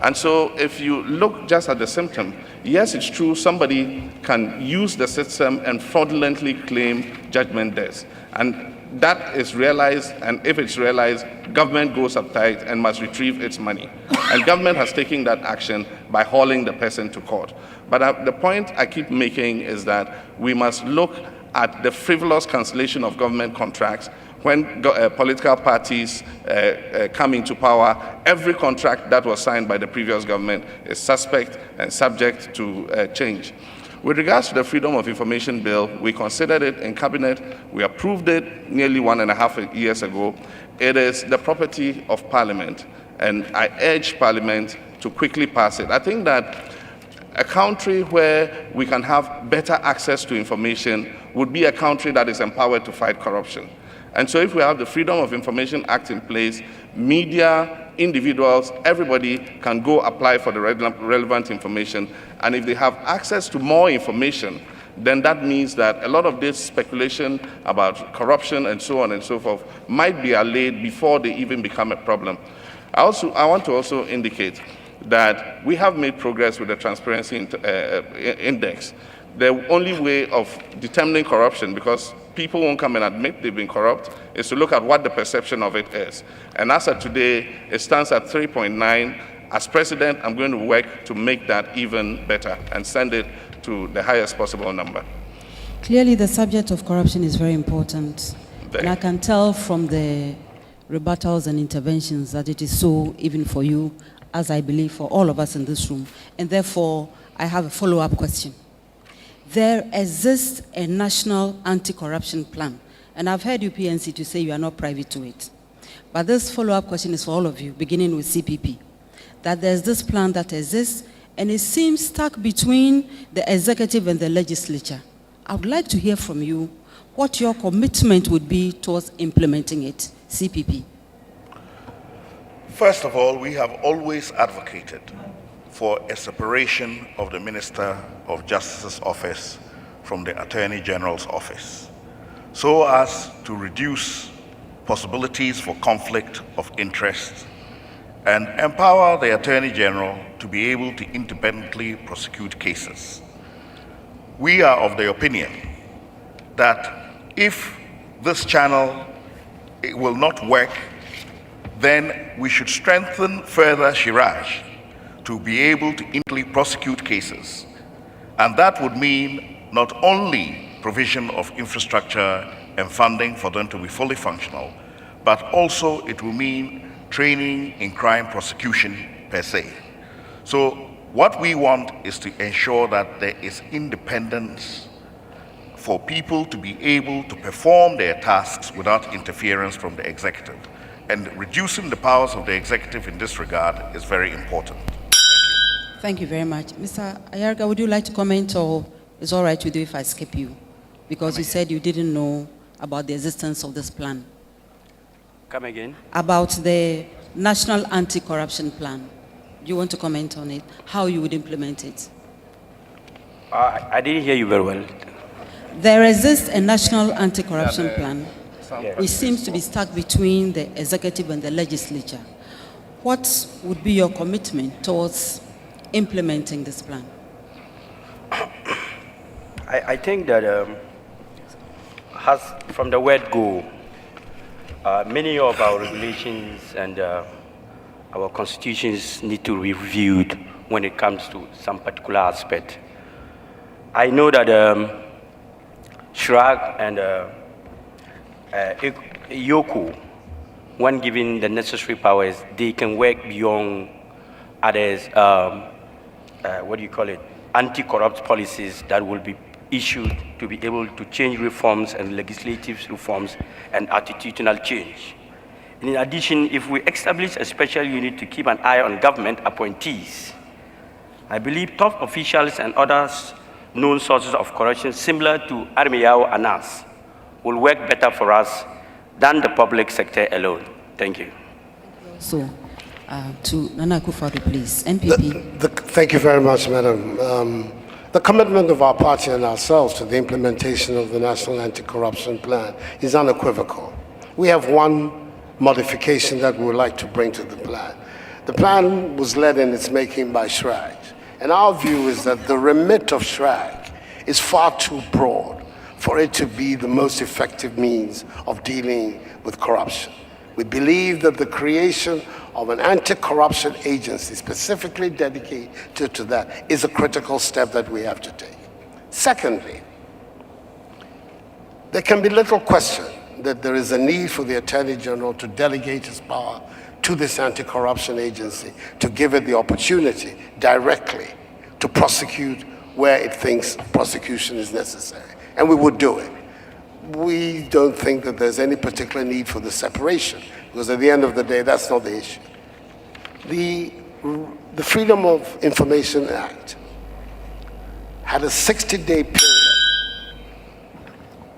And so if you look just at the symptom, yes, it's true, somebody can use the system and fraudulently claim judgment debts. And that is realized, and if it's realized, government goes uptight and must retrieve its money. And government has taken that action by hauling the person to court. But the point I keep making is that we must look at the frivolous cancellation of government contracts. When political parties come into power, every contract that was signed by the previous government is suspect and subject to change. With regards to the Freedom of Information Bill, we considered it in Cabinet. We approved it nearly 1.5 years ago. It is the property of Parliament, and I urge Parliament to quickly pass it. I think that a country where we can have better access to information would be a country that is empowered to fight corruption. And so if we have the Freedom of Information Act in place, media, individuals, everybody can go apply for the relevant information. And if they have access to more information, then that means that a lot of this speculation about corruption and so on and so forth might be allayed before they even become a problem. I want to also indicate that we have made progress with the Transparency Index. The only way of determining corruption, because people won't come and admit they've been corrupt, is to look at what the perception of it is. And as of today, it stands at 3.9. As president, I'm going to work to make that even better and send it to the highest possible number. Clearly, the subject of corruption is very important. And I can tell from the rebuttals and interventions that it is so even for you, as I believe for all of us in this room. And therefore, I have a follow-up question. There exists a national anti-corruption plan. And I've heard you, PNC, to say you are not privy to it. But this follow-up question is for all of you, beginning with CPP. That there's this plan that exists, and it seems stuck between the executive and the legislature. I would like to hear from you what your commitment would be towards implementing it, CPP. First of all, we have always advocated for a separation of the Minister of Justice's office from the Attorney General's office, so as to reduce possibilities for conflict of interest and empower the Attorney General to be able to independently prosecute cases. We are of the opinion that if this channel will not work, then we should strengthen further Shiraj to be able to independently prosecute cases. And that would mean not only provision of infrastructure and funding for them to be fully functional, but also it will mean training in crime prosecution per se. So what we want is to ensure that there is independence for people to be able to perform their tasks without interference from the executive. And reducing the powers of the executive in this regard is very important. Thank you very much. Mr. Ayarga, would you like to comment, or it's all right with you if I skip you? Because you said you didn't know about the existence of this plan. Come again? About the National Anti-Corruption Plan. Do you want to comment on it? How you would implement it? I didn't hear you very well. There exists a national anti-corruption plan, which seems to be stuck between the executive and the legislature. What would be your commitment towards implementing this plan? I think that from the word go, many of our regulations and our constitutions need to be reviewed when it comes to some particular aspect. I know that Shrag and Yoko, when given the necessary powers, they can work beyond others, anti-corrupt policies that will be issued to be able to change reforms and legislative reforms and attitudinal change. In addition, if we establish a special unit to keep an eye on government appointees, I believe top officials and others known sources of corruption similar to Armiao and us will work better for us than the public sector alone. Thank you. So, to Nana Akufo-Addo, please. NPP. Thank you very much, Madam. The commitment of our party and ourselves to the implementation of the National Anti-Corruption Plan is unequivocal. We have one modification that we would like to bring to the plan. The plan was led in its making by Shrag, and our view is that the remit of Shrag is far too broad for it to be the most effective means of dealing with corruption. We believe that the creation of an anti-corruption agency specifically dedicated to that is a critical step that we have to take. Secondly, there can be little question that there is a need for the Attorney General to delegate his power to this anti-corruption agency to give it the opportunity directly to prosecute where it thinks prosecution is necessary. And we would do it. We don't think that there's any particular need for the separation, because at the end of the day, that's not the issue. The Freedom of Information Act had a 60-day period.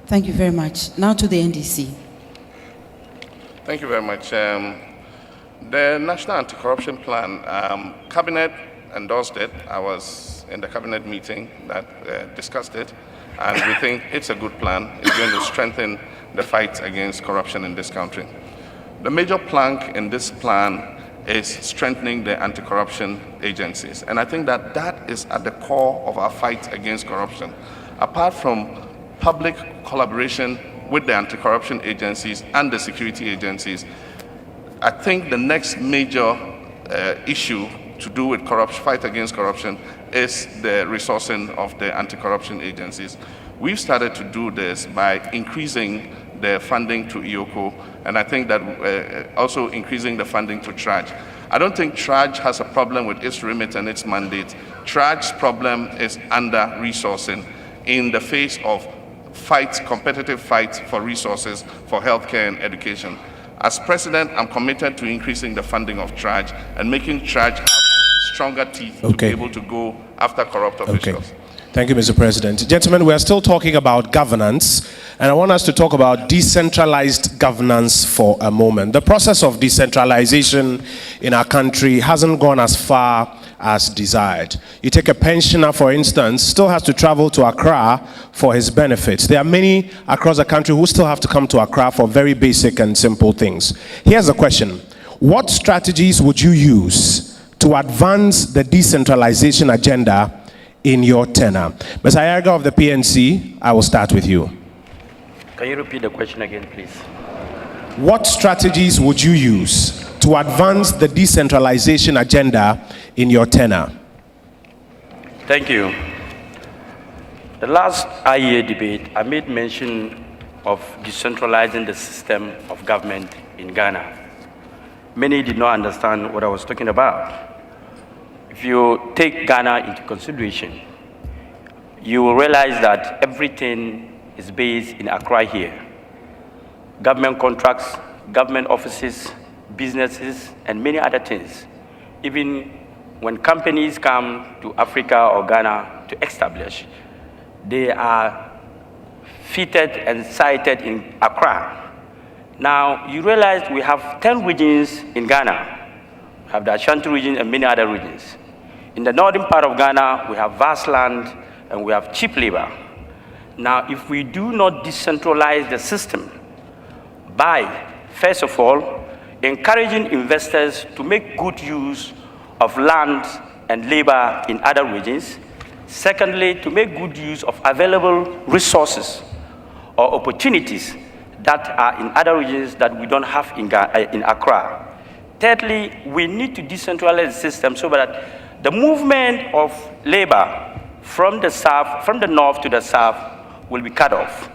Thank you very much. Now to the NDC. Thank you very much. The National Anti-Corruption Plan, Cabinet endorsed it. I was in the Cabinet meeting that discussed it. And we think it's a good plan. It's going to strengthen the fight against corruption in this country. The major plank in this plan is strengthening the anti-corruption agencies. And I think that that is at the core of our fight against corruption. Apart from public collaboration with the anti-corruption agencies and the security agencies, I think the next major issue to do with fight against corruption is the resourcing of the anti-corruption agencies. We've started to do this by increasing the funding to EOCO, and I think that also increasing the funding to TRAJ. I don't think TRAJ has a problem with its remit and its mandate. TRAJ's problem is under-resourcing in the face of competitive fights for resources for healthcare and education. As president, I'm committed to increasing the funding of TRAJ and making TRAJ have stronger teeth to be able to go after corrupt officials. Thank you, Mr. President. Gentlemen, we are still talking about governance, and I want us to talk about decentralized governance for a moment. The process of decentralization in our country hasn't gone as far as desired. You take a pensioner, for instance, still has to travel to Accra for his benefits. There are many across the country who still have to come to Accra for very basic and simple things. Here's the question. What strategies would you use to advance the decentralization agenda in your tenure? Ms. Ayaga of the PNC, I will start with you. Can you repeat the question again, please? What strategies would you use to advance the decentralization agenda in your tenure? Thank you. The last IEA debate, I made mention of decentralizing the system of government in Ghana. Many did not understand what I was talking about. If you take Ghana into consideration, you will realize that everything is based in Accra here. Government contracts, government offices, businesses, and many other things. Even when companies come to Africa or Ghana to establish, they are fitted and sited in Accra. Now, you realize we have 10 regions in Ghana. We have the Ashanti region and many other regions. In the northern part of Ghana, we have vast land and we have cheap labor. Now, if we do not decentralize the system by, first of all, encouraging investors to make good use of land and labor in other regions, secondly, to make good use of available resources or opportunities that are in other regions that we don't have in Accra. Thirdly, we need to decentralize the system so that the movement of labor from the south, from the north to the south, will be cut off.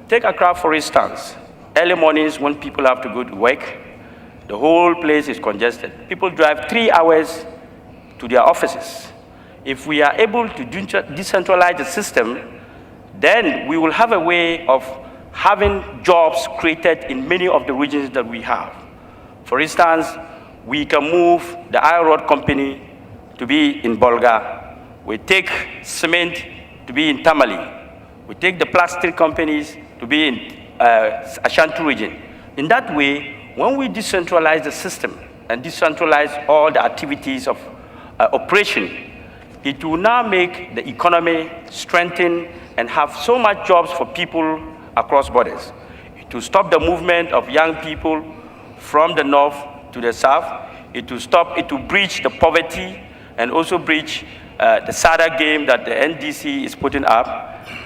Take Accra, for instance. Early mornings when people have to go to work, the whole place is congested. People drive 3 hours to their offices. If we are able to decentralize the system, then we will have a way of having jobs created in many of the regions that we have. For instance, we can move the iron rod company to be in Bolga. We take cement to be in Tamale. We take the plastic companies to be in Ashanti region. In that way, when we decentralize the system and decentralize all the activities of operation, it will now make the economy strengthen and have so much jobs for people across borders. It will stop the movement of young people from the north to the south. It will breach the poverty and also breach the sadder game that the NDC is putting up.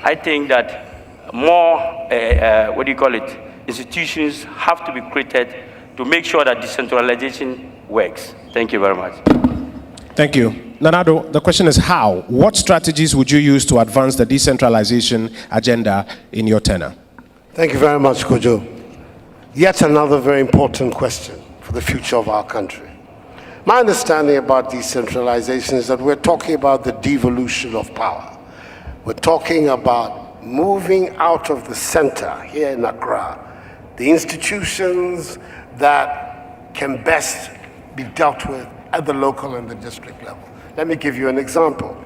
I think that more, institutions have to be created to make sure that decentralization works. Thank you very much. Thank you. Nanado, the question is how? What strategies would you use to advance the decentralization agenda in your tenure? Thank you very much, Kojo. Yet another very important question for the future of our country. My understanding about decentralization is that we're talking about the devolution of power. We're talking about moving out of the center here in Accra, the institutions that can best be dealt with at the local and the district level. Let me give you an example.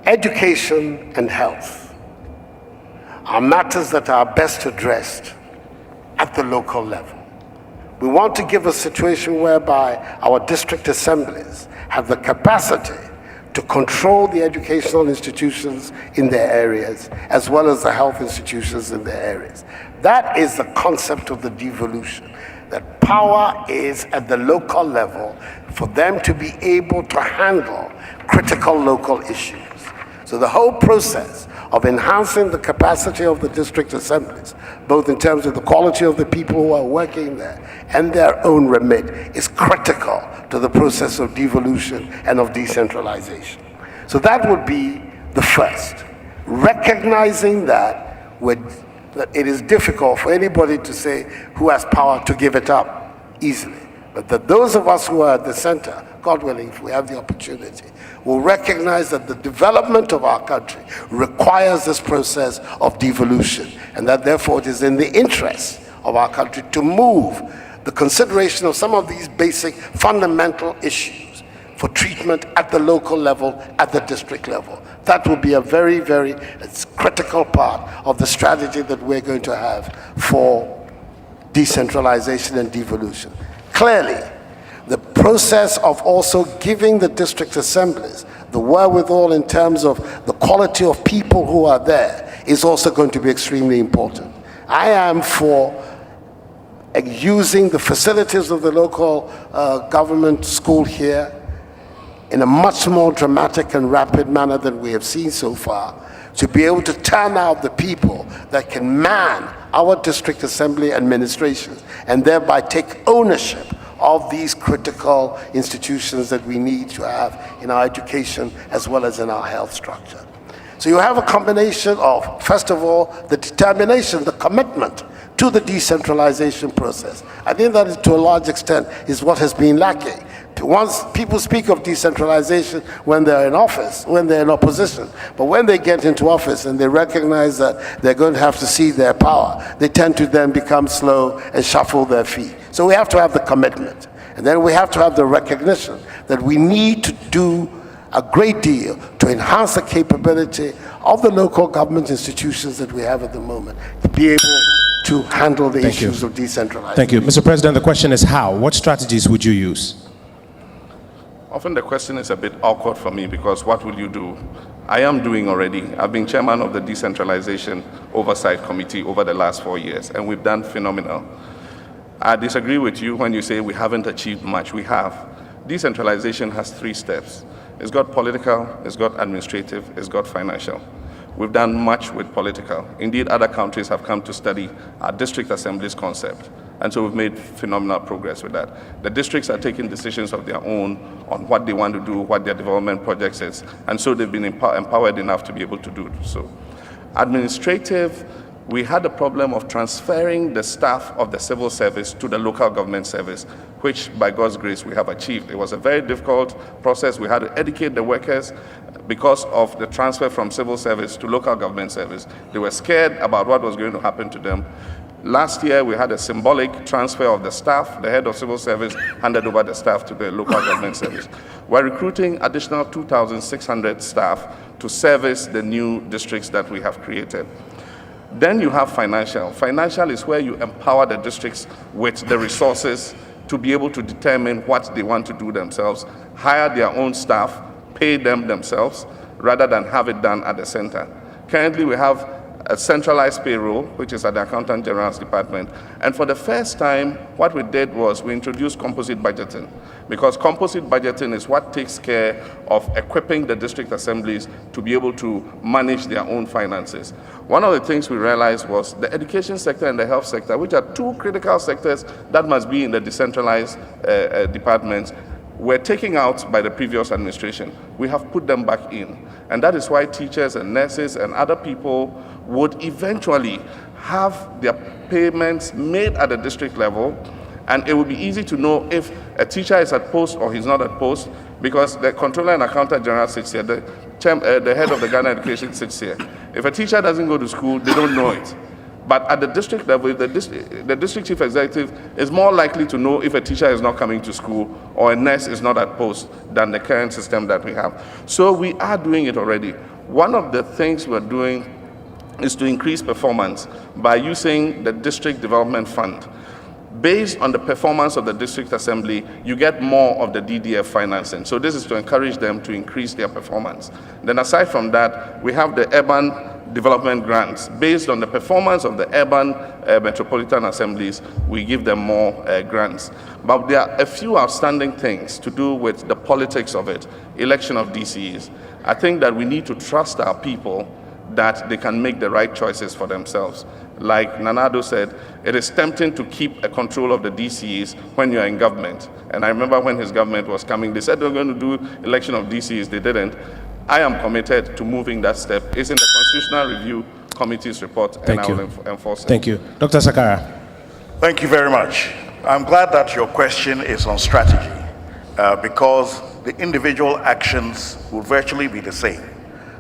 Education and health are matters that are best addressed at the local level. We want to give a situation whereby our district assemblies have the capacity to control the educational institutions in their areas, as well as the health institutions in their areas. That is the concept of the devolution, that power is at the local level for them to be able to handle critical local issues. So the whole process of enhancing the capacity of the district assemblies, both in terms of the quality of the people who are working there and their own remit, is critical to the process of devolution and of decentralization. So that would be the first. Recognizing that it is difficult for anybody to say who has power to give it up easily, but that those of us who are at the center, God willing, if we have the opportunity, will recognize that the development of our country requires this process of devolution, and that therefore it is in the interest of our country to move the consideration of some of these basic fundamental issues for treatment at the local level, at the district level. That will be a very, very critical part of the strategy that we're going to have for decentralization and devolution. Clearly, the process of also giving the district assemblies the wherewithal in terms of the quality of people who are there is also going to be extremely important. I am for using the facilities of the local government school here in a much more dramatic and rapid manner than we have seen so far, to be able to turn out the people that can man our district assembly administrations and thereby take ownership of these critical institutions that we need to have in our education as well as in our health structure. So you have a combination of, first of all, the determination, the commitment to the decentralization process. I think that is, to a large extent, is what has been lacking. Once people speak of decentralization when they're in office, when they're in opposition, but when they get into office and they recognize that they're going to have to cede their power, they tend to then become slow and shuffle their feet. So we have to have the commitment, and then we have to have the recognition that we need to do a great deal to enhance the capability of the local government institutions that we have at the moment to be able to handle the issues of decentralization. Thank you. Mr. President, the question is how? What strategies would you use? Often the question is a bit awkward for me because what will you do? I am doing already. I've been chairman of the Decentralization Oversight Committee over the last 4 years, and we've done phenomenal. I disagree with you when you say we haven't achieved much. We have. Decentralization has 3 steps. It's got political, it's got administrative, it's got financial. We've done much with political. Indeed, other countries have come to study our district assemblies concept. And so we've made phenomenal progress with that. The districts are taking decisions of their own on what they want to do, what their development projects is. And so they've been empowered enough to be able to do so. Administrative, we had a problem of transferring the staff of the civil service to the local government service, which by God's grace we have achieved. It was a very difficult process. We had to educate the workers because of the transfer from civil service to local government service. They were scared about what was going to happen to them. Last year, we had a symbolic transfer of the staff. The head of civil service handed over the staff to the local government service. We're recruiting additional 2,600 staff to service the new districts that we have created. Then you have financial. Financial is where you empower the districts with the resources to be able to determine what they want to do themselves, hire their own staff, pay them themselves, rather than have it done at the center. Currently, we have a centralized payroll, which is at the Accountant General's Department. And for the first time, what we did was we introduced composite budgeting, because composite budgeting is what takes care of equipping the district assemblies to be able to manage their own finances. One of the things we realized was the education sector and the health sector, which are 2 critical sectors that must be in the decentralized departments, were taken out by the previous administration. We have put them back in. And that is why teachers and nurses and other people would eventually have their payments made at the district level, and it would be easy to know if a teacher is at post or he's not at post, because the Controller and Accountant General sits here, the head of the Ghana Education sits here. If a teacher doesn't go to school, they don't know it. But at the district level, the district chief executive is more likely to know if a teacher is not coming to school or a nurse is not at post than the current system that we have. So we are doing it already. One of the things we're doing is to increase performance by using the District Development Fund. Based on the performance of the district assembly, you get more of the DDF financing. So this is to encourage them to increase their performance. Then aside from that, we have the urban development grants. Based on the performance of the urban metropolitan assemblies, we give them more grants. But there are a few outstanding things to do with the politics of it. Election of DCEs. I think that we need to trust our people that they can make the right choices for themselves. Like Nanado said, it is tempting to keep a control of the DCEs when you're in government. And I remember when his government was coming, they said they were going to do election of DCEs, they didn't. I am committed to moving that step. It's in the Constitutional Review Committee's report, and I will enforce it. Thank you. Dr. Sakara. Thank you very much. I'm glad that your question is on strategy, because the individual actions will virtually be the same.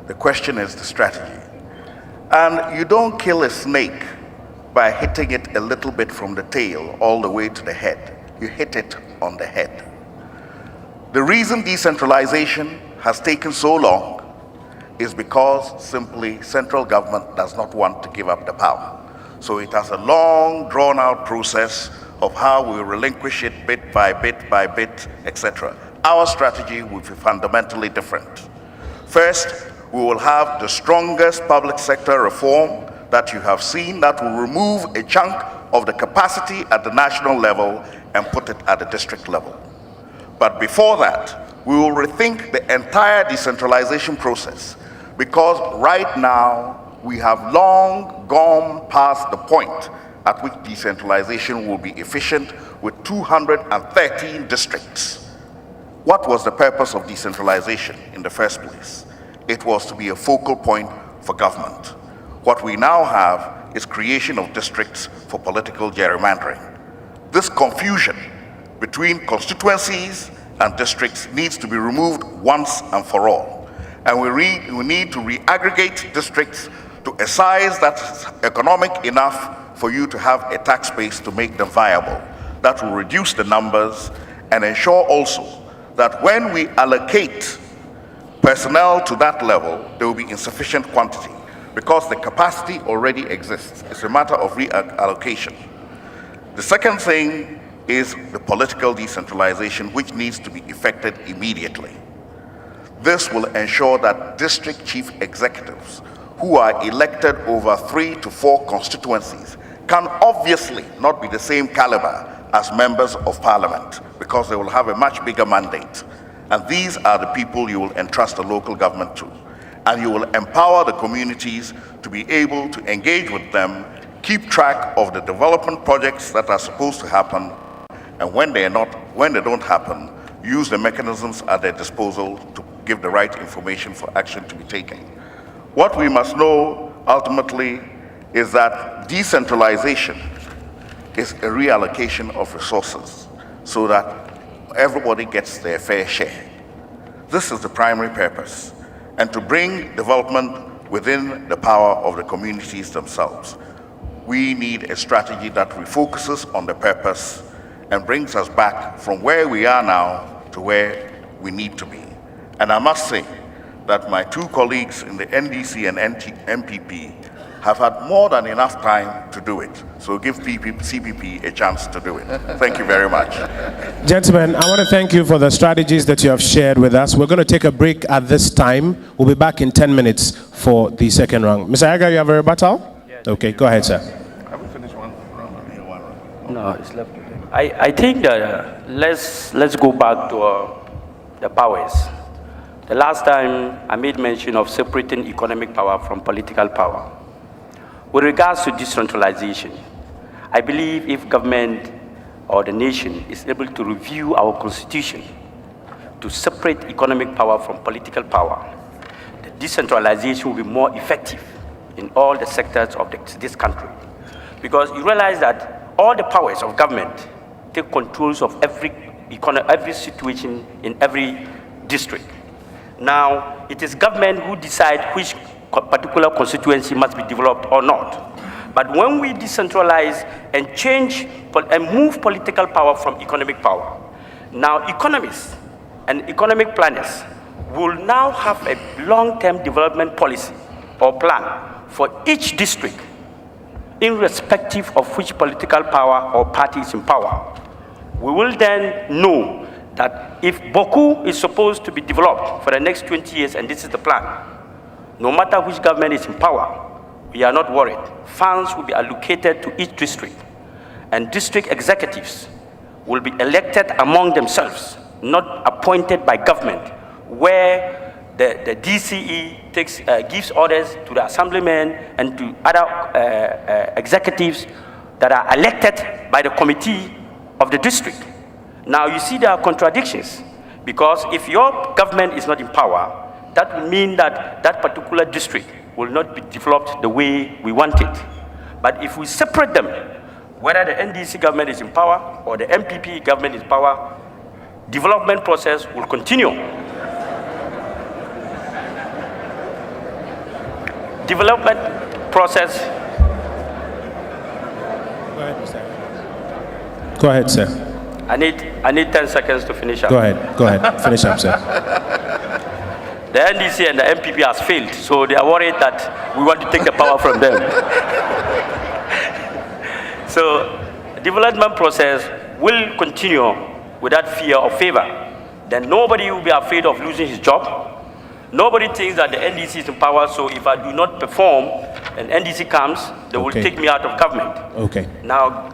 The question is the strategy. And you don't kill a snake by hitting it a little bit from the tail all the way to the head. You hit it on the head. The reason decentralization has taken so long is because simply central government does not want to give up the power. So it has a long, drawn-out process of how we relinquish it bit by bit, etc. Our strategy will be fundamentally different. First, we will have the strongest public sector reform that you have seen that will remove a chunk of the capacity at the national level and put it at the district level. But before that, we will rethink the entire decentralization process, because right now we have long gone past the point at which decentralization will be efficient with 213 districts. What was the purpose of decentralization in the first place? It was to be a focal point for government. What we now have is creation of districts for political gerrymandering. This confusion between constituencies and districts needs to be removed once and for all. And we need to re-aggregate districts to a size that's economic enough for you to have a tax base to make them viable. That will reduce the numbers and ensure also that when we allocate personnel to that level, there will be insufficient quantity because the capacity already exists. It's a matter of reallocation. The second thing is the political decentralization, which needs to be effected immediately. This will ensure that district chief executives who are elected over 3 to 4 constituencies can obviously not be the same caliber as members of parliament, because they will have a much bigger mandate. And these are the people you will entrust the local government to. And you will empower the communities to be able to engage with them, keep track of the development projects that are supposed to happen, and when they don't happen, use the mechanisms at their disposal to give the right information for action to be taken. What we must know ultimately is that decentralization is a reallocation of resources so that everybody gets their fair share. This is the primary purpose, and to bring development within the power of the communities themselves. We need a strategy that refocuses on the purpose and brings us back from where we are now to where we need to be. And I must say that my 2 colleagues in the NDC and MPP have had more than enough time to do it. So give CPP a chance to do it. Thank you very much. Gentlemen, I want to thank you for the strategies that you have shared with us. We're going to take a break at this time. We'll be back in 10 minutes for the second round. Mr. Aga, you have a rebuttal? Okay, go ahead, sir. Have we finished one round? No, it's left. I think that let's go back to the powers. The last time I made mention of separating economic power from political power. With regards to decentralization, I believe if government or the nation is able to review our constitution to separate economic power from political power, the decentralization will be more effective in all the sectors of this country. Because you realize that all the powers of government take controls of every situation in every district. Now, it is government who decide which particular constituency must be developed or not. But when we decentralize and change and move political power from economic power, now economists and economic planners will now have a long-term development policy or plan for each district, irrespective of which political power or party is in power. We will then know that if Boku is supposed to be developed for the next 20 years, and this is the plan, no matter which government is in power, we are not worried. Funds will be allocated to each district, and district executives will be elected among themselves, not appointed by government, where the DCE gives orders to the assemblymen and to other executives that are elected by the committee of the district. Now you see there are contradictions, because if your government is not in power, that will mean that that particular district will not be developed the way we want it. But if we separate them, whether the NDC government is in power or the MPP government is in power, development process will continue. Development process. Go ahead, sir. I need 10 seconds to finish up. Go ahead. Finish up, sir. The NDC and the MPP has failed, so they are worried that we want to take the power from them. So, development process will continue without fear or favor. Then nobody will be afraid of losing his job. Nobody thinks that the NDC is in power, so if I do not perform and NDC comes, they will take me out of government. Okay. Now,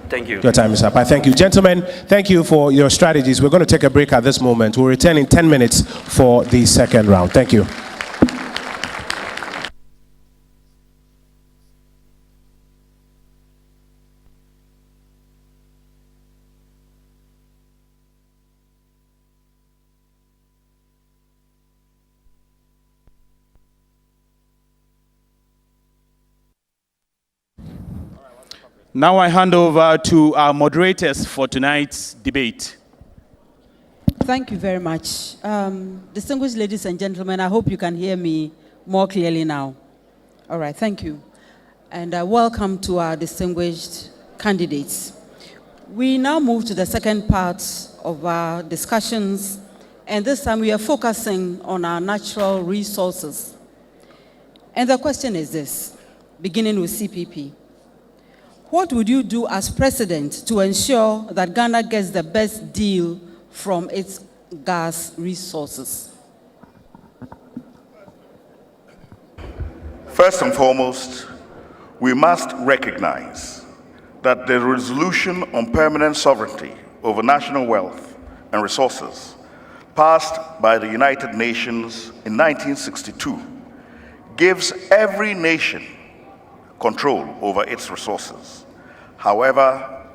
thank you. Your time is up. I thank you. Gentlemen, thank you for your strategies. We're going to take a break at this moment. We'll return in 10 minutes for the second round. Thank you. Now I hand over to our moderators for tonight's debate. Thank you very much. Distinguished ladies and gentlemen, I hope you can hear me more clearly now. All right, thank you. And welcome to our distinguished candidates. We now move to the second part of our discussions, and this time we are focusing on our natural resources. And the question is this, beginning with CPP. what would you do as president to ensure that Ghana gets the best deal from its gas resources? First and foremost, we must recognize that the resolution on permanent sovereignty over national wealth and resources passed by the United Nations in 1962 gives every nation control over its resources. However,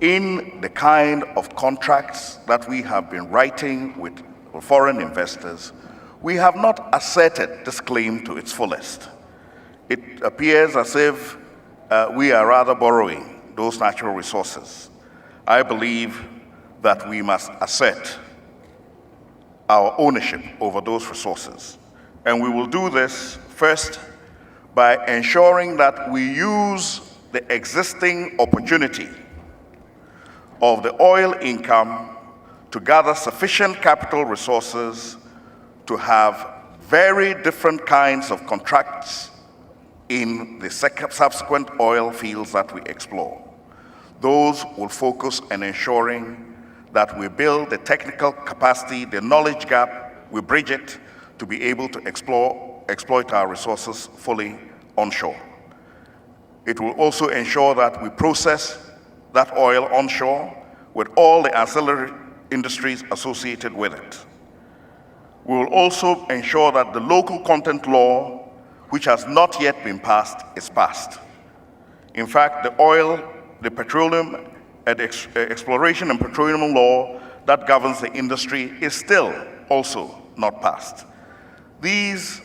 in the kind of contracts that we have been writing with foreign investors, we have not asserted this claim to its fullest. It appears as if we are rather borrowing those natural resources. I believe that we must assert our ownership over those resources. And we will do this first by ensuring that we use the existing opportunity of the oil income to gather sufficient capital resources to have very different kinds of contracts in the subsequent oil fields that we explore. Those will focus on ensuring that we build the technical capacity, the knowledge gap, we bridge it to be able to exploit our resources fully onshore. It will also ensure that we process that oil onshore with all the ancillary industries associated with it. We will also ensure that the local content law, which has not yet been passed, is passed. In fact, the petroleum and exploration and petroleum law that governs the industry is still also not passed. These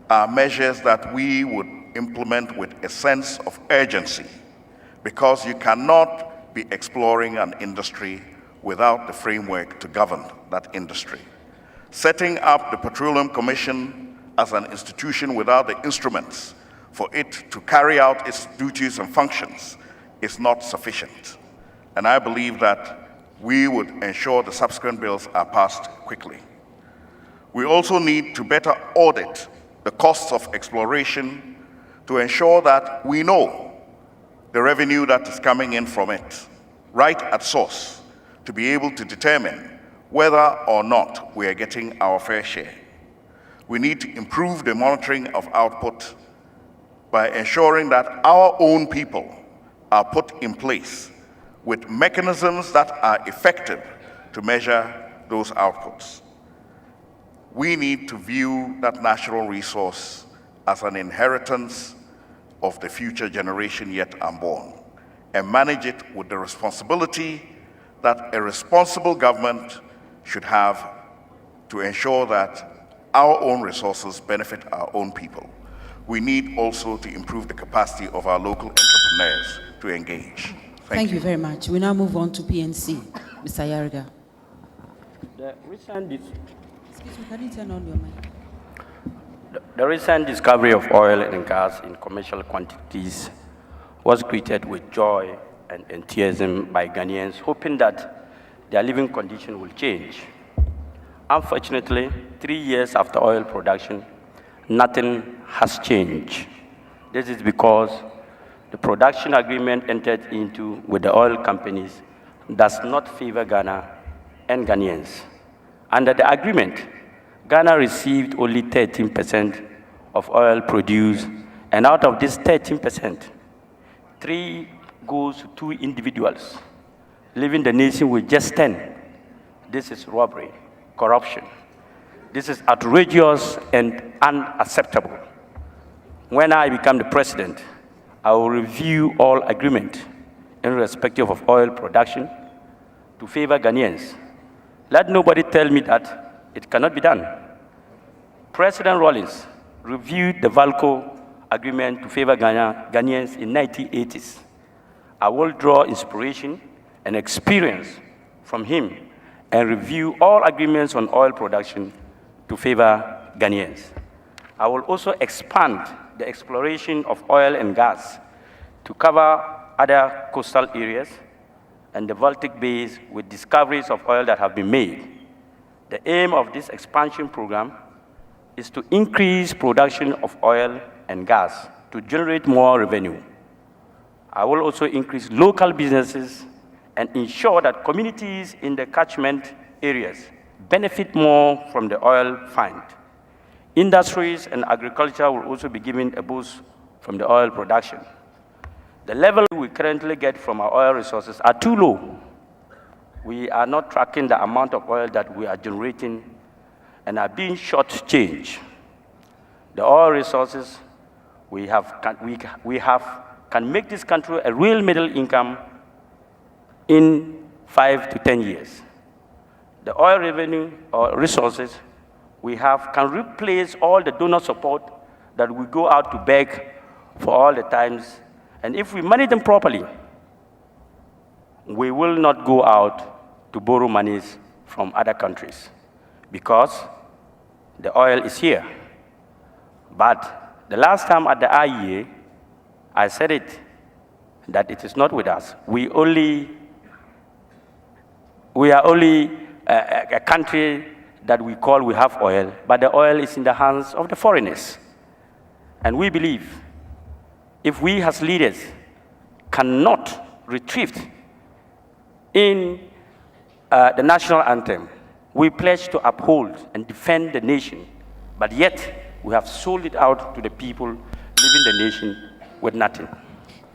are measures that we would implement with a sense of urgency, because you cannot be exploring an industry without the framework to govern that industry. Setting up the Petroleum Commission as an institution without the instruments for it to carry out its duties and functions is not sufficient. And I believe that we would ensure the subsequent bills are passed quickly. We also need to better audit the costs of exploration to ensure that we know the revenue that is coming in from it, right at source, to be able to determine whether or not we are getting our fair share. We need to improve the monitoring of output by ensuring that our own people are put in place with mechanisms that are effective to measure those outputs. We need to view that natural resource as an inheritance of the future generation yet unborn, and manage it with the responsibility that a responsible government should have to ensure that our own resources benefit our own people. We need also to improve the capacity of our local entrepreneurs to engage. Thank you very much. We now move on to PNC. Mr. Yariga. Excuse me, can you turn on your mic? The recent discovery of oil and gas in commercial quantities was greeted with joy and enthusiasm by Ghanaians, hoping that their living condition will change. Unfortunately, 3 years after oil production, nothing has changed. This is because the production agreement entered into with the oil companies does not favor Ghana and Ghanaians. Under the agreement, Ghana received only 13% of oil produced, and out of this 13%, 3 goes to 2 individuals, leaving the nation with just 10. This is robbery, corruption. This is outrageous and unacceptable. When I become the president, I will review all agreement in respect of oil production to favor Ghanaians. Let nobody tell me that it cannot be done. President Rawlings reviewed the VALCO agreement to favor Ghanaians in 1980s. I will draw inspiration and experience from him and review all agreements on oil production to favor Ghanaians. I will also expand the exploration of oil and gas to cover other coastal areas and the Baltic bays with discoveries of oil that have been made. The aim of this expansion program is to increase production of oil and gas to generate more revenue. I will also increase local businesses and ensure that communities in the catchment areas benefit more from the oil find. Industries and agriculture will also be given a boost from the oil production. The level we currently get from our oil resources are too low. We are not tracking the amount of oil that we are generating and are being shortchanged. The oil resources we have can make this country a real middle income in 5 to 10 years. The oil revenue or resources we have can replace all the donor support that we go out to beg for all the times. And if we manage them properly, we will not go out to borrow monies from other countries because the oil is here. But the last time at the IEA, I said it, that it is not with us. We are only a country that we call we have oil, but the oil is in the hands of the foreigners. And we believe if we as leaders cannot retrieve in the national anthem, we pledge to uphold and defend the nation, but yet we have sold it out to the people leaving the nation with nothing.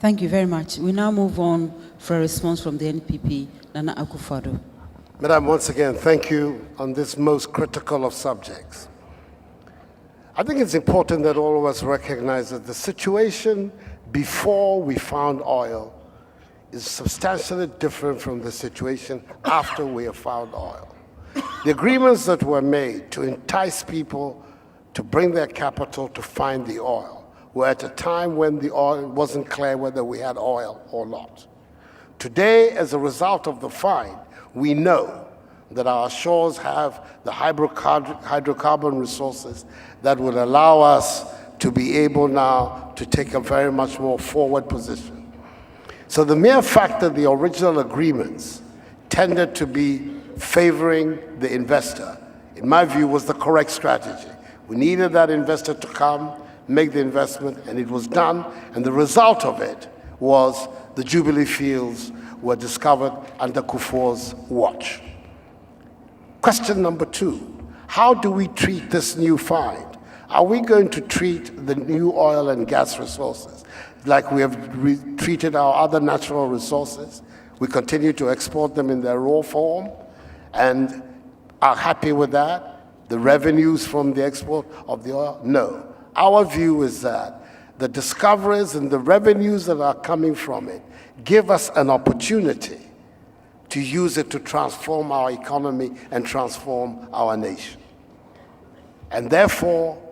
Thank you very much. We now move on for a response from the NPP, Nana Akufo-Addo. Madam, once again, thank you on this most critical of subjects. I think it's important that all of us recognize that the situation before we found oil is substantially different from the situation after we have found oil. The agreements that were made to entice people to bring their capital to find the oil were at a time when the oil wasn't clear whether we had oil or not. Today, as a result of the find, we know that our shores have the hydrocarbon resources that would allow us to be able now to take a very much more forward position. So the mere fact that the original agreements tended to be favoring the investor, in my view, was the correct strategy. We needed that investor to come, make the investment, and it was done. And the result of it was the Jubilee fields were discovered under Kufuor's watch. Question number 2, how do we treat this new find? Are we going to treat the new oil and gas resources like we have treated our other natural resources? We continue to export them in their raw form and are happy with that? The revenues from the export of the oil? No. Our view is that the discoveries and the revenues that are coming from it give us an opportunity to use it to transform our economy and transform our nation. And therefore,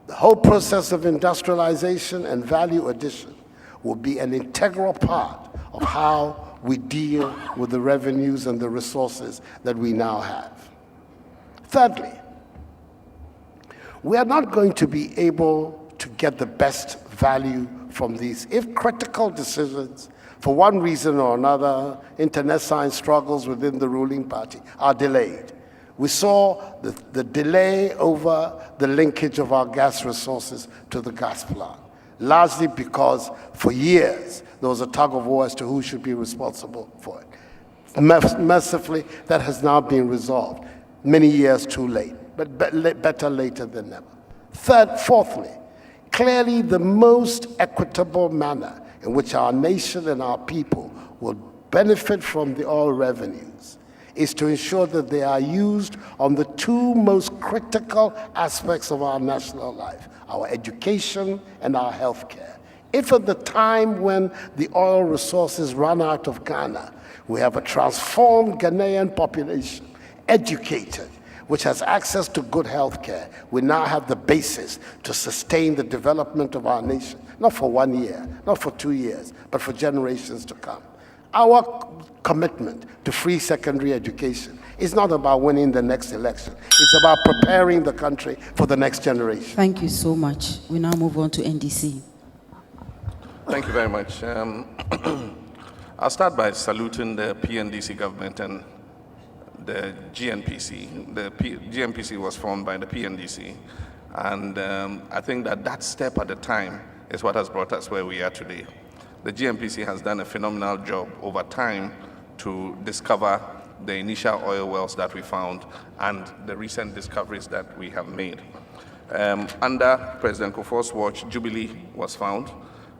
the whole process of industrialization and value addition will be an integral part of how we deal with the revenues and the resources that we now have. Thirdly, we are not going to be able to get the best value from these if critical decisions, for one reason or another, internecine struggles within the ruling party, are delayed. We saw the delay over the linkage of our gas resources to the gas plant, largely because for years there was a tug of war as to who should be responsible for it. Mercifully, that has now been resolved, many years too late, but better later than never. Fourthly, clearly the most equitable manner in which our nation and our people will benefit from the oil revenues is to ensure that they are used on the two most critical aspects of our national life, our education and our health care. If at the time when the oil resources run out of Ghana, we have a transformed Ghanaian population, educated, which has access to good health care, we now have the basis to sustain the development of our nation, not for 1 year, not for 2 years, but for generations to come. Our commitment to free secondary education is not about winning the next election. It's about preparing the country for the next generation. Thank you so much. We now move on to NDC. Thank you very much. I'll start by saluting the PNDC government and the GNPC. The GNPC was formed by the PNDC, and I think that step at the time is what has brought us where we are today. The GMPC has done a phenomenal job over time to discover the initial oil wells that we found and the recent discoveries that we have made. Under President Kufuor's watch, Jubilee was found,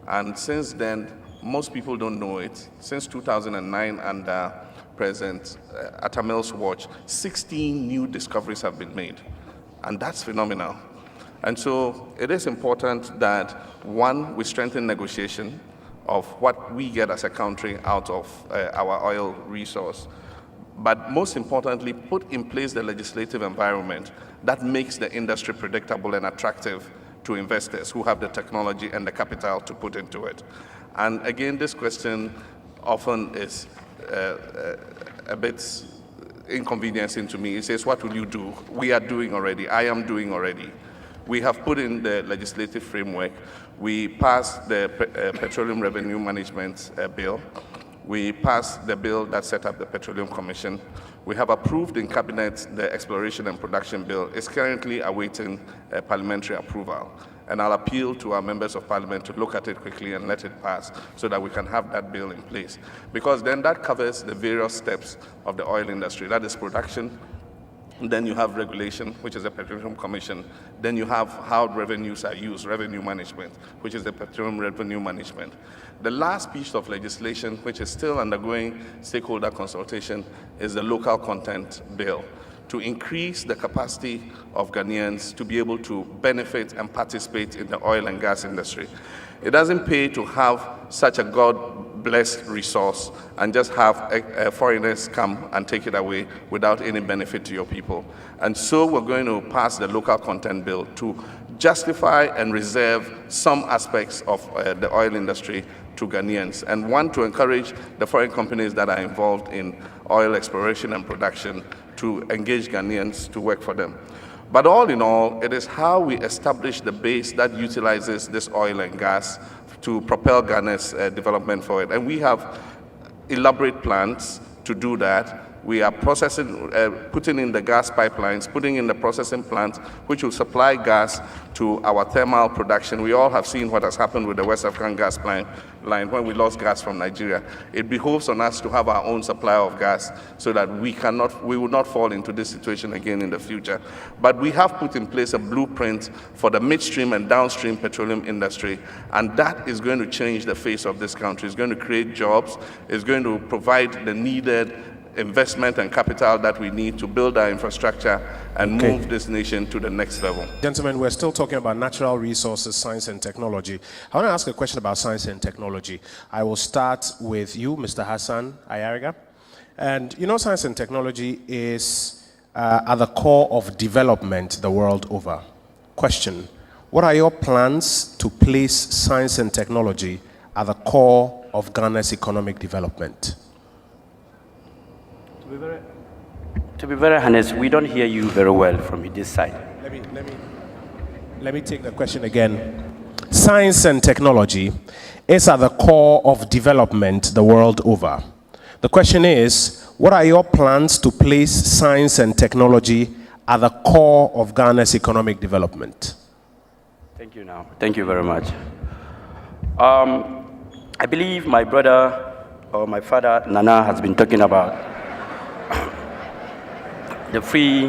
and since then, most people don't know it. Since 2009, under President Atamil's watch, 16 new discoveries have been made, and that's phenomenal. And so it is important that, one, we strengthen negotiation of what we get as a country out of our oil resource, but most importantly, put in place the legislative environment that makes the industry predictable and attractive to investors who have the technology and the capital to put into it. And again, this question often is a bit inconveniencing to me. It says, what will you do? We are doing already. I am doing already. We have put in the legislative framework. We passed the Petroleum Revenue Management Bill. We passed the bill that set up the Petroleum Commission. We have approved in Cabinet the Exploration and Production Bill. It's currently awaiting parliamentary approval. And I'll appeal to our members of parliament to look at it quickly and let it pass so that we can have that bill in place. Because then that covers the various steps of the oil industry. That is production. Then you have regulation, which is the Petroleum Commission. Then you have how revenues are used, revenue management, which is the Petroleum Revenue Management. The last piece of legislation, which is still undergoing stakeholder consultation, is the Local Content Bill, to increase the capacity of Ghanaians to be able to benefit and participate in the oil and gas industry. It doesn't pay to have such a God-blessed resource and just have foreigners come and take it away without any benefit to your people. And so we're going to pass the Local Content Bill to justify and reserve some aspects of the oil industry to Ghanaians, and one, to encourage the foreign companies that are involved in oil exploration and production to engage Ghanaians to work for them. But all in all, it is how we establish the base that utilizes this oil and gas to propel Ghana's development forward. And we have elaborate plans to do that. We are processing, putting in the gas pipelines, putting in the processing plants, which will supply gas to our thermal production. We all have seen what has happened with the West African gas line when we lost gas from Nigeria. It behoves on us to have our own supply of gas so that we will not fall into this situation again in the future. But we have put in place a blueprint for the midstream and downstream petroleum industry, and that is going to change the face of this country. It's going to create jobs. It's going to provide the needed investment and capital that we need to build our infrastructure and move this nation to the next level. Gentlemen, we're still talking about natural resources, science and technology. I want to ask a question about science and technology. I will start with you, Mr. Hassan Ayariga. And you know, science and technology is at the core of development the world over. Question: what are your plans to place science and technology at the core of Ghana's economic development? To be very honest, we don't hear you very well from this side. Let me take the question again. Science and technology is at the core of development the world over. The question is, what are your plans to place science and technology at the core of Ghana's economic development? Thank you now. Thank you very much. I believe my brother or my father, Nana, has been talking about the free,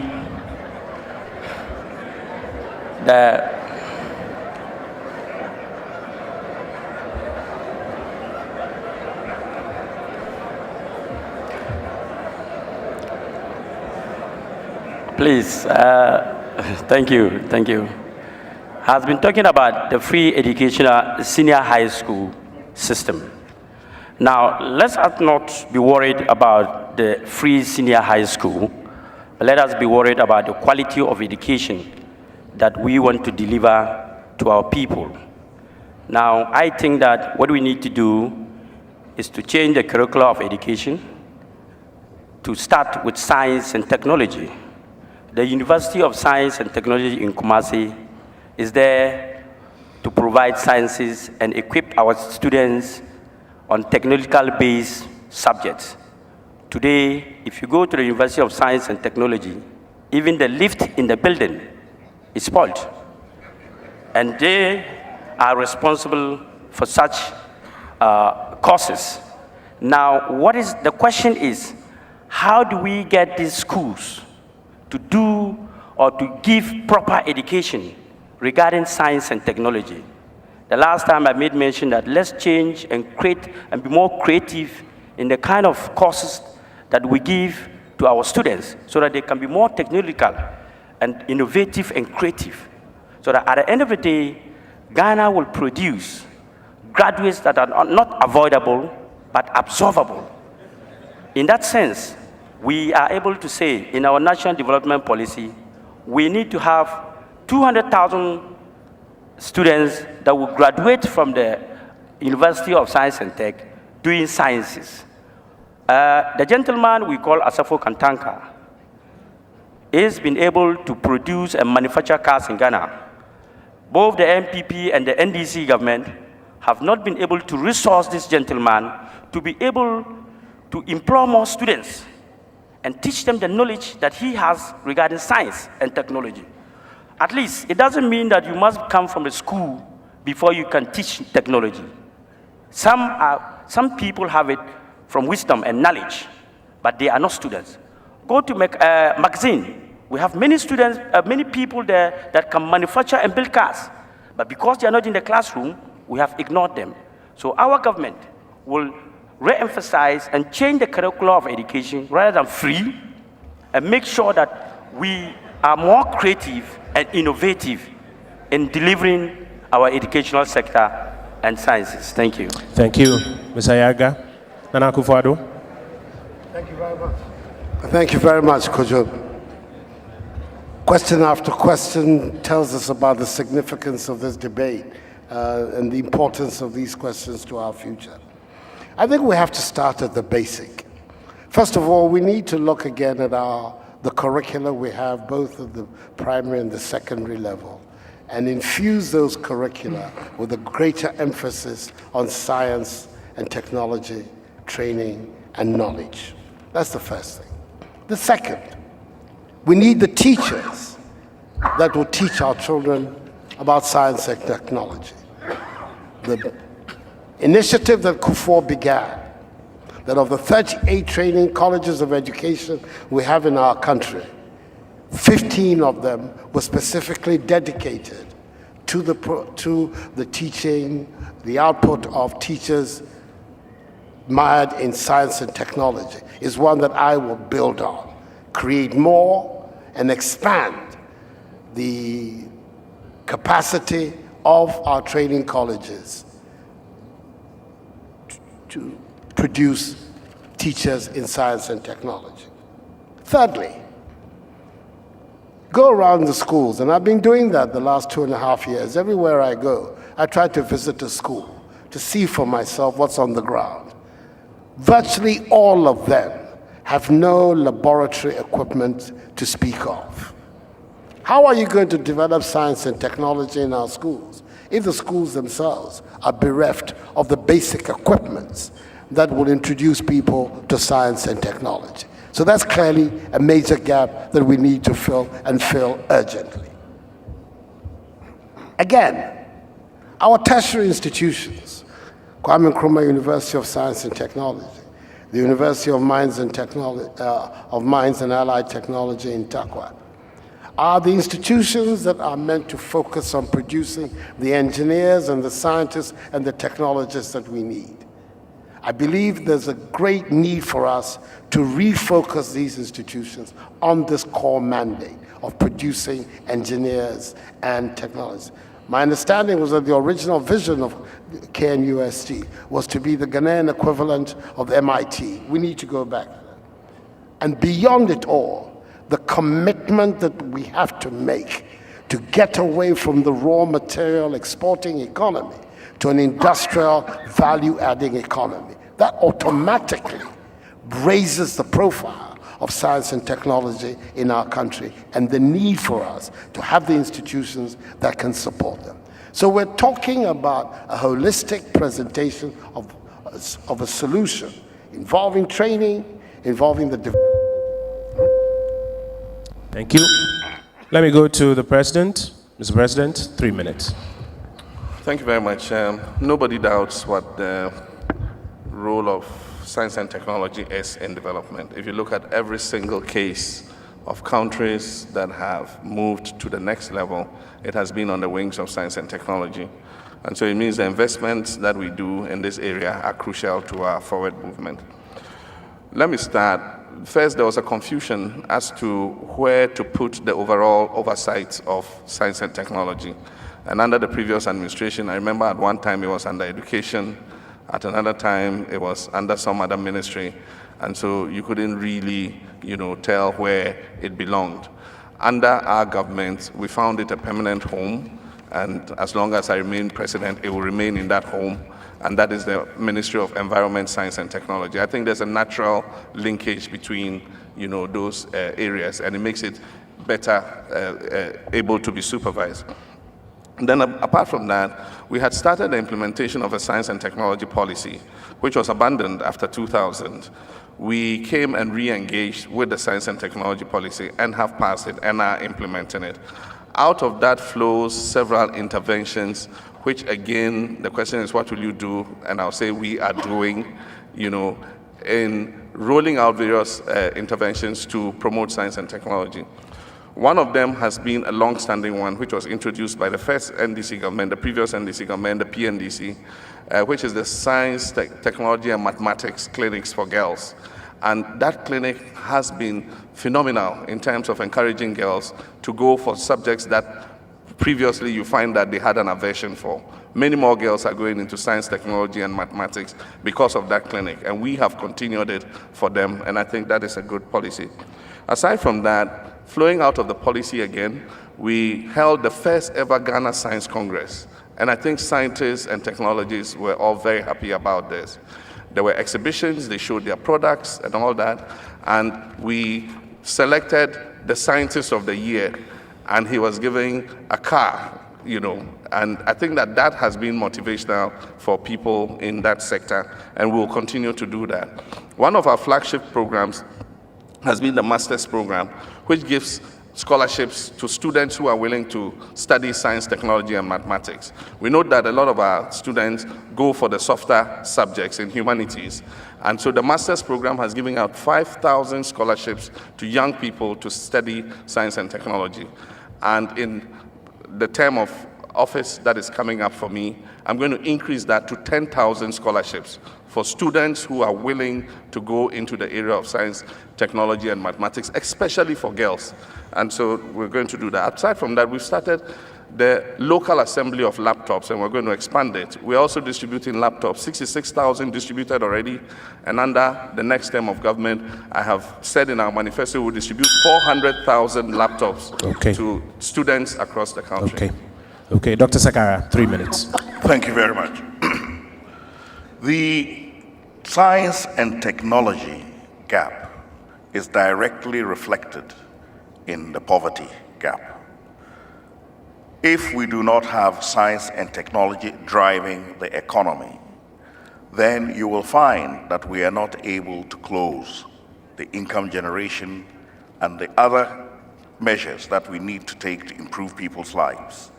please, thank you. Has been talking about the free educational senior high school system. Now, let's not be worried about the free senior high school. Let us be worried about the quality of education that we want to deliver to our people. Now, I think that what we need to do is to change the curriculum of education to start with science and technology. The University of Science and Technology in Kumasi is there to provide sciences and equip our students on technological-based subjects. Today, if you go to the University of Science and Technology, even the lift in the building is spoiled. And they are responsible for such courses. Now, the question is, how do we get these schools to do or to give proper education regarding science and technology? The last time I made mention that let's change and create and be more creative in the kind of courses that we give to our students so that they can be more technological and innovative and creative. So that at the end of the day, Ghana will produce graduates that are not avoidable, but absorbable. In that sense, we are able to say in our national development policy, we need to have 200,000 students that will graduate from the University of Science and Tech doing sciences. The gentleman we call Asafo Kantanka has been able to produce and manufacture cars in Ghana. Both the MPP and the NDC government have not been able to resource this gentleman to be able to employ more students and teach them the knowledge that he has regarding science and technology. At least, it doesn't mean that you must come from a school before you can teach technology. Some people have it from wisdom and knowledge, but they are not students. Go to magazine. We have many students, many people there that can manufacture and build cars, but because they are not in the classroom, we have ignored them. So our government will re-emphasize and change the curriculum of education rather than free, and make sure that we are more creative and innovative in delivering our educational sector and sciences. Thank you. Thank you. Ms. Ayaga. Nana Akufo-Addo. Thank you very much. Thank you very much, Kojo. Question after question tells us about the significance of this debate and the importance of these questions to our future. I think we have to start at the basic. First of all, we need to look again at the curricula we have both at the primary and the secondary level and infuse those curricula with a greater emphasis on science and technology, training, and knowledge. That's the first thing. The second, we need the teachers that will teach our children about science and technology. The initiative that Kufuor began, that of the 38 training colleges of education we have in our country, 15 of them were specifically dedicated to the teaching, the output of teachers mired in science and technology, is one that I will build on, create more and expand the capacity of our training colleges to produce teachers in science and technology. Thirdly, go around the schools, and I've been doing that the last 2.5 years. Everywhere I go, I try to visit a school to see for myself what's on the ground. Virtually all of them have no laboratory equipment to speak of. How are you going to develop science and technology in our schools if the schools themselves are bereft of the basic equipments that will introduce people to science and technology? So that's clearly a major gap that we need to fill and fill urgently. Again, our tertiary institutions, Kwame Nkrumah University of Science and Technology, the University of Mines and Allied Technology in Takwa, are the institutions that are meant to focus on producing the engineers and the scientists and the technologists that we need. I believe there's a great need for us to refocus these institutions on this core mandate of producing engineers and technologists. My understanding was that the original vision of KNUST was to be the Ghanaian equivalent of MIT. We need to go back to that. And beyond it all, the commitment that we have to make to get away from the raw material exporting economy to an industrial value-adding economy. That automatically raises the profile of science and technology in our country and the need for us to have the institutions that can support them. So we're talking about a holistic presentation of a solution involving training, involving the Thank you. Let me go to the President. Mr. President, 3 minutes. Thank you very much. Nobody doubts what the role of science and technology is in development. If you look at every single case of countries that have moved to the next level, it has been on the wings of science and technology. And so it means the investments that we do in this area are crucial to our forward movement. Let me start. First, there was a confusion as to where to put the overall oversight of science and technology. And under the previous administration, I remember at one time it was under education, at another time it was under some other ministry. And so you couldn't really, tell where it belonged. Under our government, we found it a permanent home. And as long as I remain president, it will remain in that home. And that is the Ministry of Environment, Science and Technology. I think there's a natural linkage between, those areas, and it makes it better able to be supervised. And then apart from that, we had started the implementation of a science and technology policy, which was abandoned after 2000. We came and re-engaged with the science and technology policy and have passed it and are implementing it. Out of that flows several interventions, which again, the question is, what will you do? And I'll say we are doing, in rolling out various interventions to promote science and technology. One of them has been a long-standing one, which was introduced by the first NDC government, the previous NDC government, the PNDC, which is the Science, Technology and Mathematics Clinics for Girls. And that clinic has been phenomenal in terms of encouraging girls to go for subjects that previously you find that they had an aversion for. Many more girls are going into science, technology, and mathematics because of that clinic, and we have continued it for them, and I think that is a good policy. Aside from that, flowing out of the policy again, we held the first ever Ghana Science Congress, and I think scientists and technologists were all very happy about this. There were exhibitions, they showed their products and all that, and we selected the Scientist of the Year, and he was giving a car, and I think that that has been motivational for people in that sector, and we'll continue to do that. One of our flagship programs has been the Master's Program, which gives scholarships to students who are willing to study science, technology, and mathematics. We know that a lot of our students go for the softer subjects in humanities. And so the Master's Program has given out 5,000 scholarships to young people to study science and technology. And in the term of office that is coming up for me, I'm going to increase that to 10,000 scholarships for students who are willing to go into the area of science, technology, and mathematics, especially for girls. And so we're going to do that. Aside from that, we've started the local assembly of laptops, and we're going to expand it. We're also distributing laptops, 66,000 distributed already, and under the next term of government, I have said in our manifesto, we'll distribute 400,000 laptops to students across the country. Okay, Dr. Sakara, 3 minutes. Thank you very much. The science and technology gap is directly reflected in the poverty gap. If we do not have science and technology driving the economy, then you will find that we are not able to close the income generation and the other measures that we need to take to improve people's lives.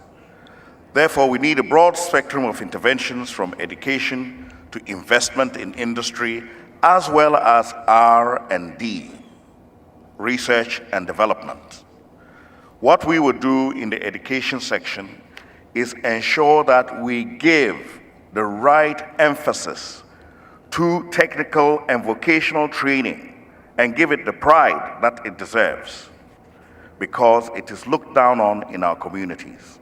Therefore, we need a broad spectrum of interventions from education to investment in industry, as well as R&D, research and development. What we would do in the education section is ensure that we give the right emphasis to technical and vocational training and give it the pride that it deserves, because it is looked down on in our communities.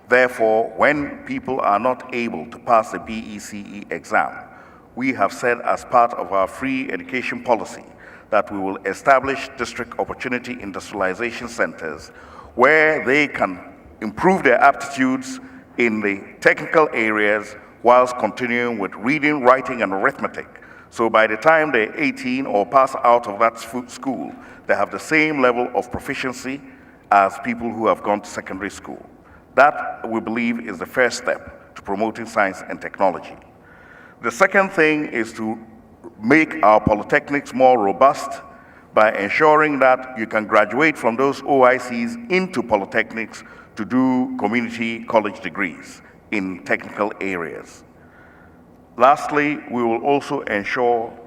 Therefore, when people are not able to pass the BECE exam, we have said as part of our free education policy that we will establish district opportunity industrialization centers where they can improve their aptitudes in the technical areas whilst continuing with reading, writing, and arithmetic. So by the time they're 18 or pass out of that school, they have the same level of proficiency as people who have gone to secondary school. That, we believe, is the first step to promoting science and technology. The second thing is to make our polytechnics more robust by ensuring that you can graduate from those OICs into polytechnics to do community college degrees in technical areas. Lastly, we will also ensure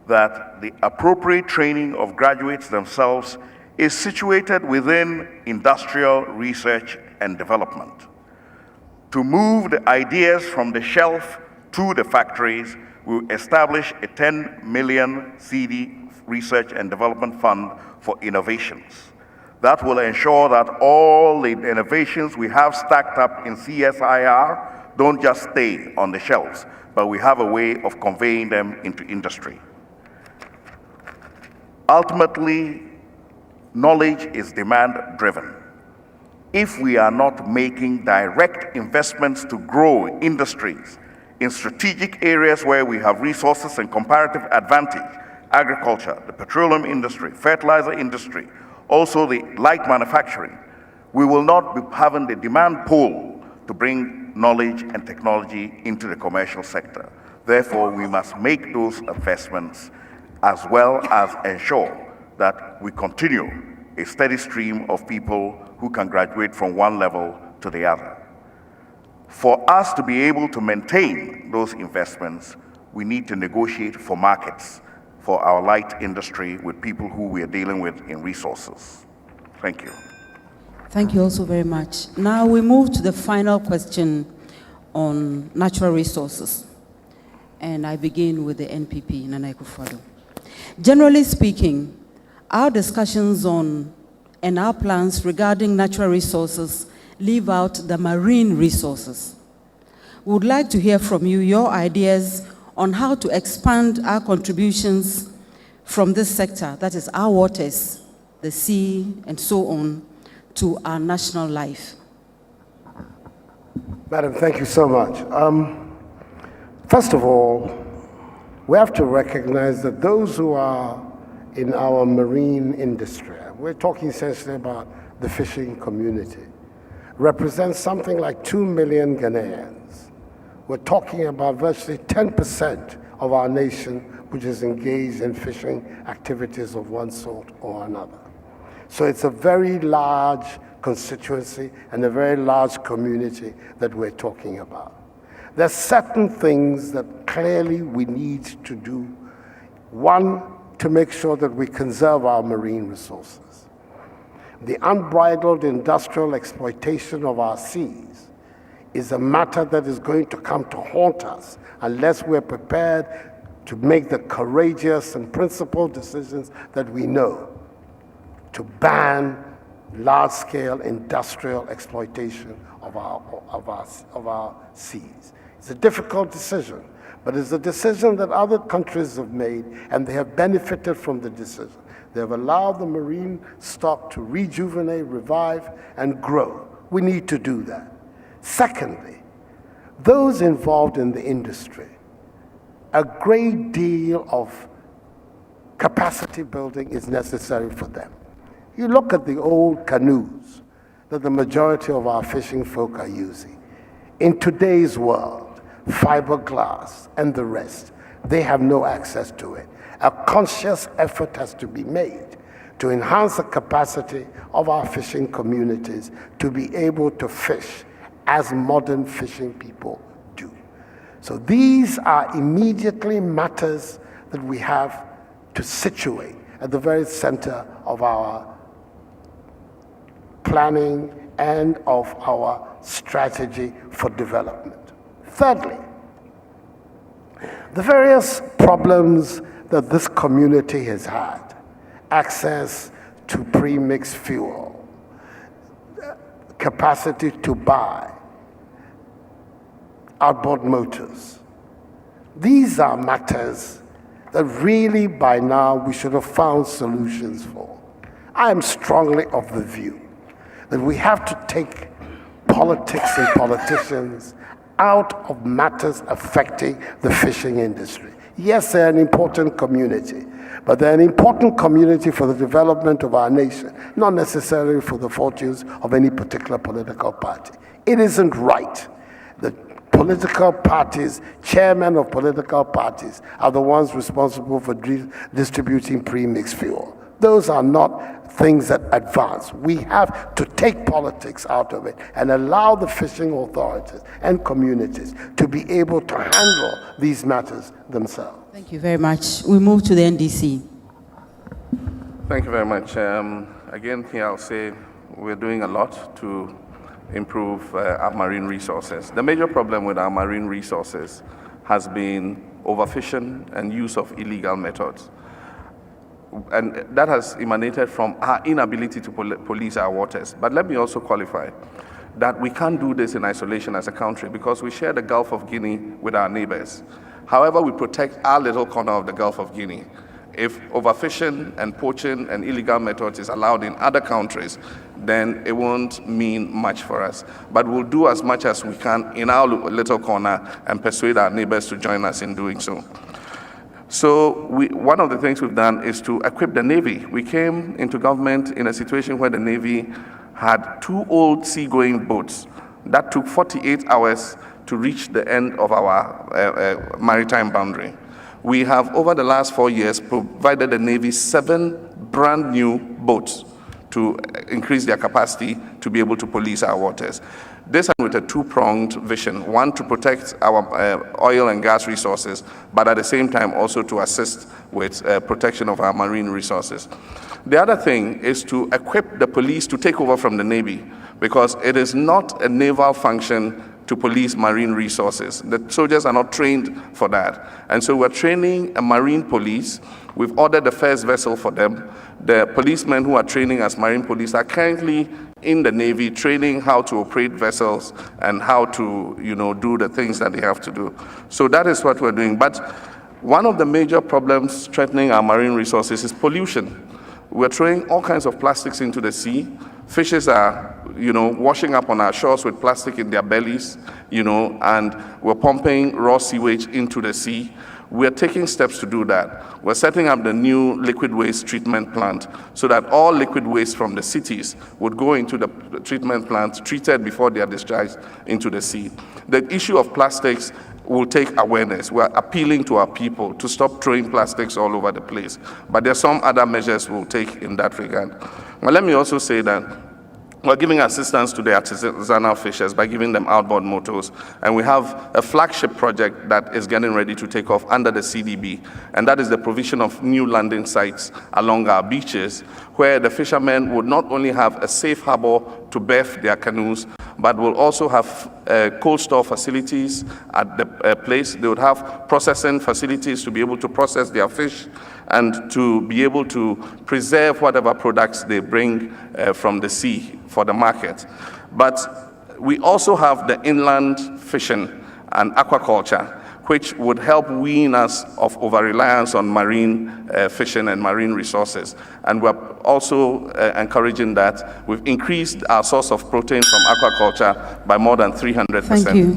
that the appropriate training of graduates themselves is situated within industrial research and development. To move the ideas from the shelf to the factories, we will establish a 10 million CD research and development fund for innovations. That will ensure that all the innovations we have stacked up in CSIR don't just stay on the shelves, but we have a way of conveying them into industry. Ultimately, knowledge is demand-driven. If we are not making direct investments to grow industries in strategic areas where we have resources and comparative advantage, agriculture, the petroleum industry, fertilizer industry, also the light manufacturing, we will not be having the demand pool to bring knowledge and technology into the commercial sector. Therefore, we must make those investments as well as ensure that we continue a steady stream of people who can graduate from one level to the other. For us to be able to maintain those investments, we need to negotiate for markets for our light industry with people who we are dealing with in resources. Thank you. Thank you also very much. Now we move to the final question on natural resources. And I begin with the NPP, Nana Akufo-Addo. Generally speaking, our discussions on and our plans regarding natural resources leave out the marine resources. We would like to hear from you your ideas on how to expand our contributions from this sector, that is our waters, the sea, and so on, to our national life. Madam, thank you so much. First of all, we have to recognize that those who are in our marine industry, we're talking essentially about the fishing community, represent something like 2 million Ghanaians. We're talking about virtually 10% of our nation which is engaged in fishing activities of one sort or another. So it's a very large constituency and a very large community that we're talking about. There's certain things that clearly we need to do. One, to make sure that we conserve our marine resources. The unbridled industrial exploitation of our seas is a matter that is going to come to haunt us unless we're prepared to make the courageous and principled decisions that we know to ban large-scale industrial exploitation of our seas. It's a difficult decision, but it's a decision that other countries have made, and they have benefited from the decision. They have allowed the marine stock to rejuvenate, revive, and grow. We need to do that. Secondly, those involved in the industry, a great deal of capacity building is necessary for them. You look at the old canoes that the majority of our fishing folk are using. In today's world, fiberglass and the rest, they have no access to it. A conscious effort has to be made to enhance the capacity of our fishing communities to be able to fish as modern fishing people do. So these are immediately matters that we have to situate at the very center of our planning and of our strategy for development. Thirdly, the various problems that this community has had, access to pre-mixed fuel, capacity to buy, outboard motors. These are matters that really by now we should have found solutions for. I am strongly of the view that we have to take politics and politicians out of matters affecting the fishing industry. Yes, they're an important community, but they're an important community for the development of our nation, not necessarily for the fortunes of any particular political party. It isn't right that political parties, chairmen of political parties, are the ones responsible for distributing pre-mixed fuel. Those are not things that advance. We have to take politics out of it and allow the fishing authorities and communities to be able to handle these matters themselves. Thank you very much. We move to the NDC. Thank you very much. Again, here I'll say we're doing a lot to improve our marine resources. The major problem with our marine resources has been overfishing and use of illegal methods. And that has emanated from our inability to police our waters. But let me also qualify that we can't do this in isolation as a country because we share the Gulf of Guinea with our neighbors. However, we protect our little corner of the Gulf of Guinea. If overfishing and poaching and illegal methods is allowed in other countries, then it won't mean much for us. But we'll do as much as we can in our little corner and persuade our neighbors to join us in doing so. So one of the things we've done is to equip the Navy. We came into government in a situation where the Navy had 2 old seagoing boats that took 48 hours to reach the end of our maritime boundary. We have, over the last 4 years, provided the Navy 7 brand new boats to increase their capacity to be able to police our waters. This with a 2-pronged vision, one to protect our oil and gas resources, but at the same time also to assist with protection of our marine resources. The other thing is to equip the police to take over from the Navy, because it is not a naval function to police marine resources. The soldiers are not trained for that. And so we're training a marine police. We've ordered the first vessel for them. The policemen who are training as marine police are currently in the Navy training how to operate vessels and how to, do the things that they have to do. So that is what we're doing. But one of the major problems threatening our marine resources is pollution. We're throwing all kinds of plastics into the sea. Fishes are, washing up on our shores with plastic in their bellies, and we're pumping raw sewage into the sea. We're taking steps to do that. We're setting up the new liquid waste treatment plant so that all liquid waste from the cities would go into the treatment plant, treated before they are discharged into the sea. The issue of plastics will take awareness. We're appealing to our people to stop throwing plastics all over the place. But there are some other measures we'll take in that regard. Well, let me also say that we're giving assistance to the artisanal fishers by giving them outboard motors. And we have a flagship project that is getting ready to take off under the CDB. And that is the provision of new landing sites along our beaches, where the fishermen would not only have a safe harbor to berth their canoes, but will also have cold store facilities at the place. They would have processing facilities to be able to process their fish and to be able to preserve whatever products they bring from the sea for the market. But we also have the inland fishing and aquaculture, which would help wean us of over-reliance on marine fishing and marine resources. And we're also encouraging that. We've increased our source of protein from aquaculture by more than 300%. Thank you.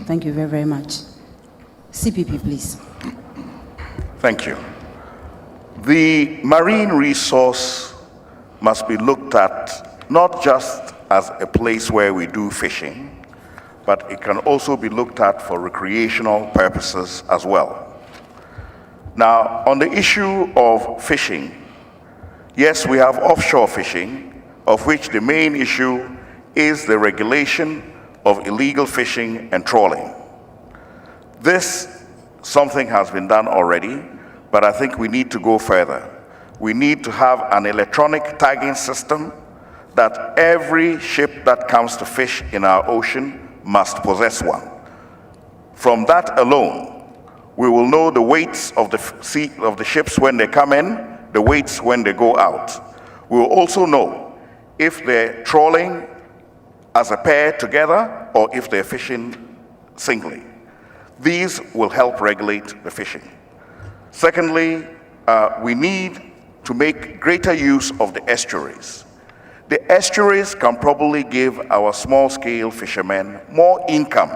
Thank you very, very much. CPP, please. Thank you. The marine resource must be looked at not just as a place where we do fishing, but it can also be looked at for recreational purposes as well. Now, on the issue of fishing, yes, we have offshore fishing, of which the main issue is the regulation of illegal fishing and trawling. Something has been done already, but I think we need to go further. We need to have an electronic tagging system that every ship that comes to fish in our ocean must possess one. From that alone, we will know the weights of the ships when they come in, the weights when they go out. We will also know if they're trawling as a pair together or if they're fishing singly. These will help regulate the fishing. Secondly, we need to make greater use of the estuaries. The estuaries can probably give our small-scale fishermen more income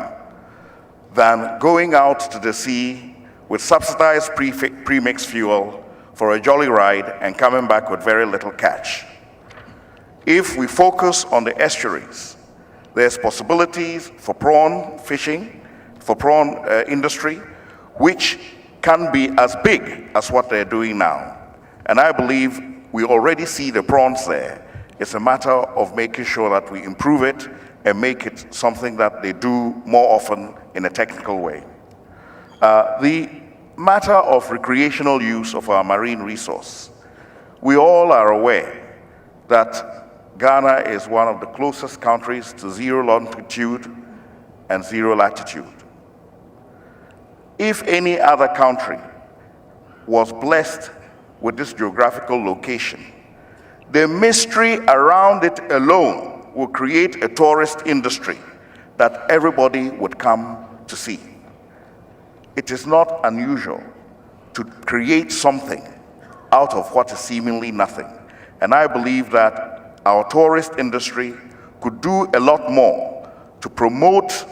than going out to the sea with subsidized premixed fuel for a jolly ride and coming back with very little catch. If we focus on the estuaries, there's possibilities for prawn fishing, for prawn industry, which can be as big as what they're doing now. And I believe we already see the prawns there. It's a matter of making sure that we improve it and make it something that they do more often in a technical way. The matter of recreational use of our marine resource. We all are aware that Ghana is one of the closest countries to zero longitude and zero latitude. If any other country was blessed with this geographical location, the mystery around it alone will create a tourist industry that everybody would come to see. It is not unusual to create something out of what is seemingly nothing. And I believe that our tourist industry could do a lot more to promote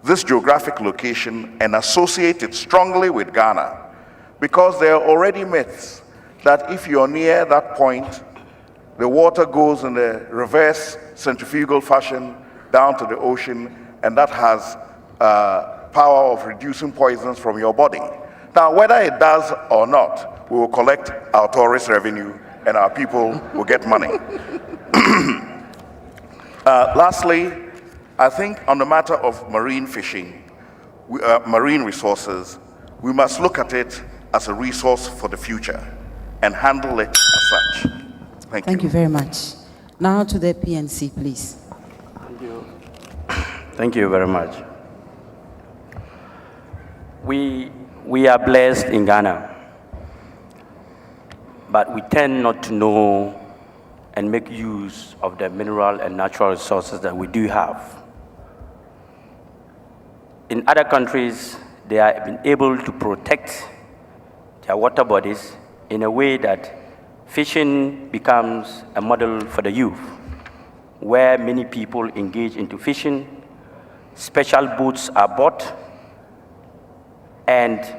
this geographic location and associate it strongly with Ghana, because there are already myths that if you're near that point, the water goes in a reverse centrifugal fashion down to the ocean, and that has power of reducing poisons from your body. Now, whether it does or not, we will collect our tourist revenue and our people will get money. Lastly, I think on the matter of marine fishing, marine resources, we must look at it as a resource for the future and handle it as such. Thank you very much. Now to the PNC, please. Thank you. Thank you very much. We are blessed in Ghana, but we tend not to know and make use of the mineral and natural resources that we do have. In other countries, they have been able to protect their water bodies in a way that fishing becomes a model for the youth, where many people engage into fishing, special boats are bought, and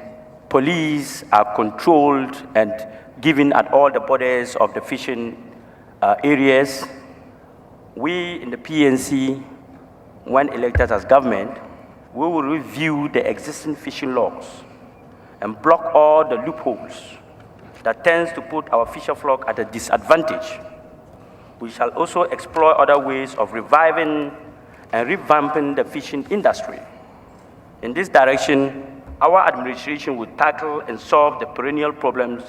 police are controlled and given at all the borders of the fishing areas. We in the PNC, when elected as government, we will review the existing fishing laws and block all the loopholes that tends to put our fisher flock at a disadvantage. We shall also explore other ways of reviving and revamping the fishing industry. In this direction, our administration will tackle and solve the perennial problems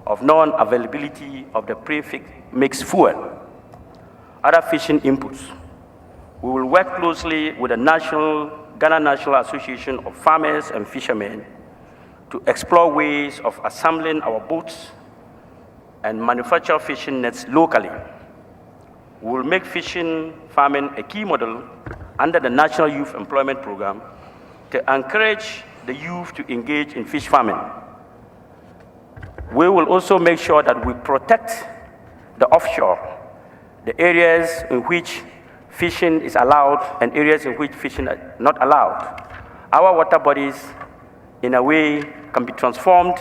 of non-availability of the pre-mixed fuel, other fishing inputs. We will work closely with the Ghana National Association of Farmers and Fishermen to explore ways of assembling our boats and manufacture fishing nets locally. We will make fishing farming a key model under the National Youth Employment Program to encourage the youth to engage in fish farming. We will also make sure that we protect the offshore, the areas in which fishing is allowed and areas in which fishing is not allowed. Our water bodies, in a way, can be transformed.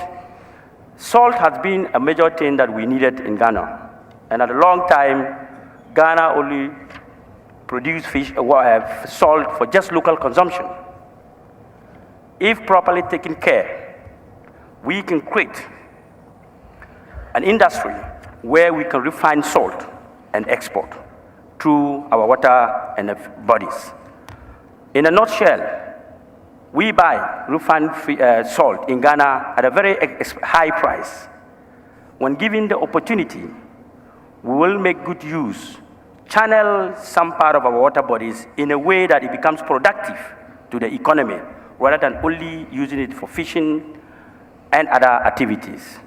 Salt has been a major thing that we needed in Ghana. And at a long time, Ghana only produced salt for just local consumption. If properly taken care, we can create an industry where we can refine salt and export through our water and bodies. In a nutshell, we buy refined salt in Ghana at a very high price. When given the opportunity, we will make good use, channel some part of our water bodies in a way that it becomes productive to the economy, rather than only using it for fishing and other activities.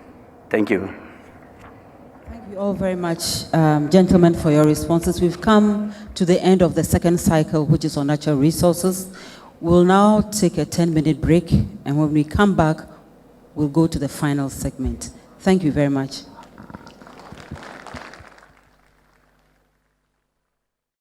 Thank you. Thank you all very much, gentlemen, for your responses. We've come to the end of the second cycle, which is on natural resources. We'll now take a 10-minute break, and when we come back, we'll go to the final segment. Thank you very much.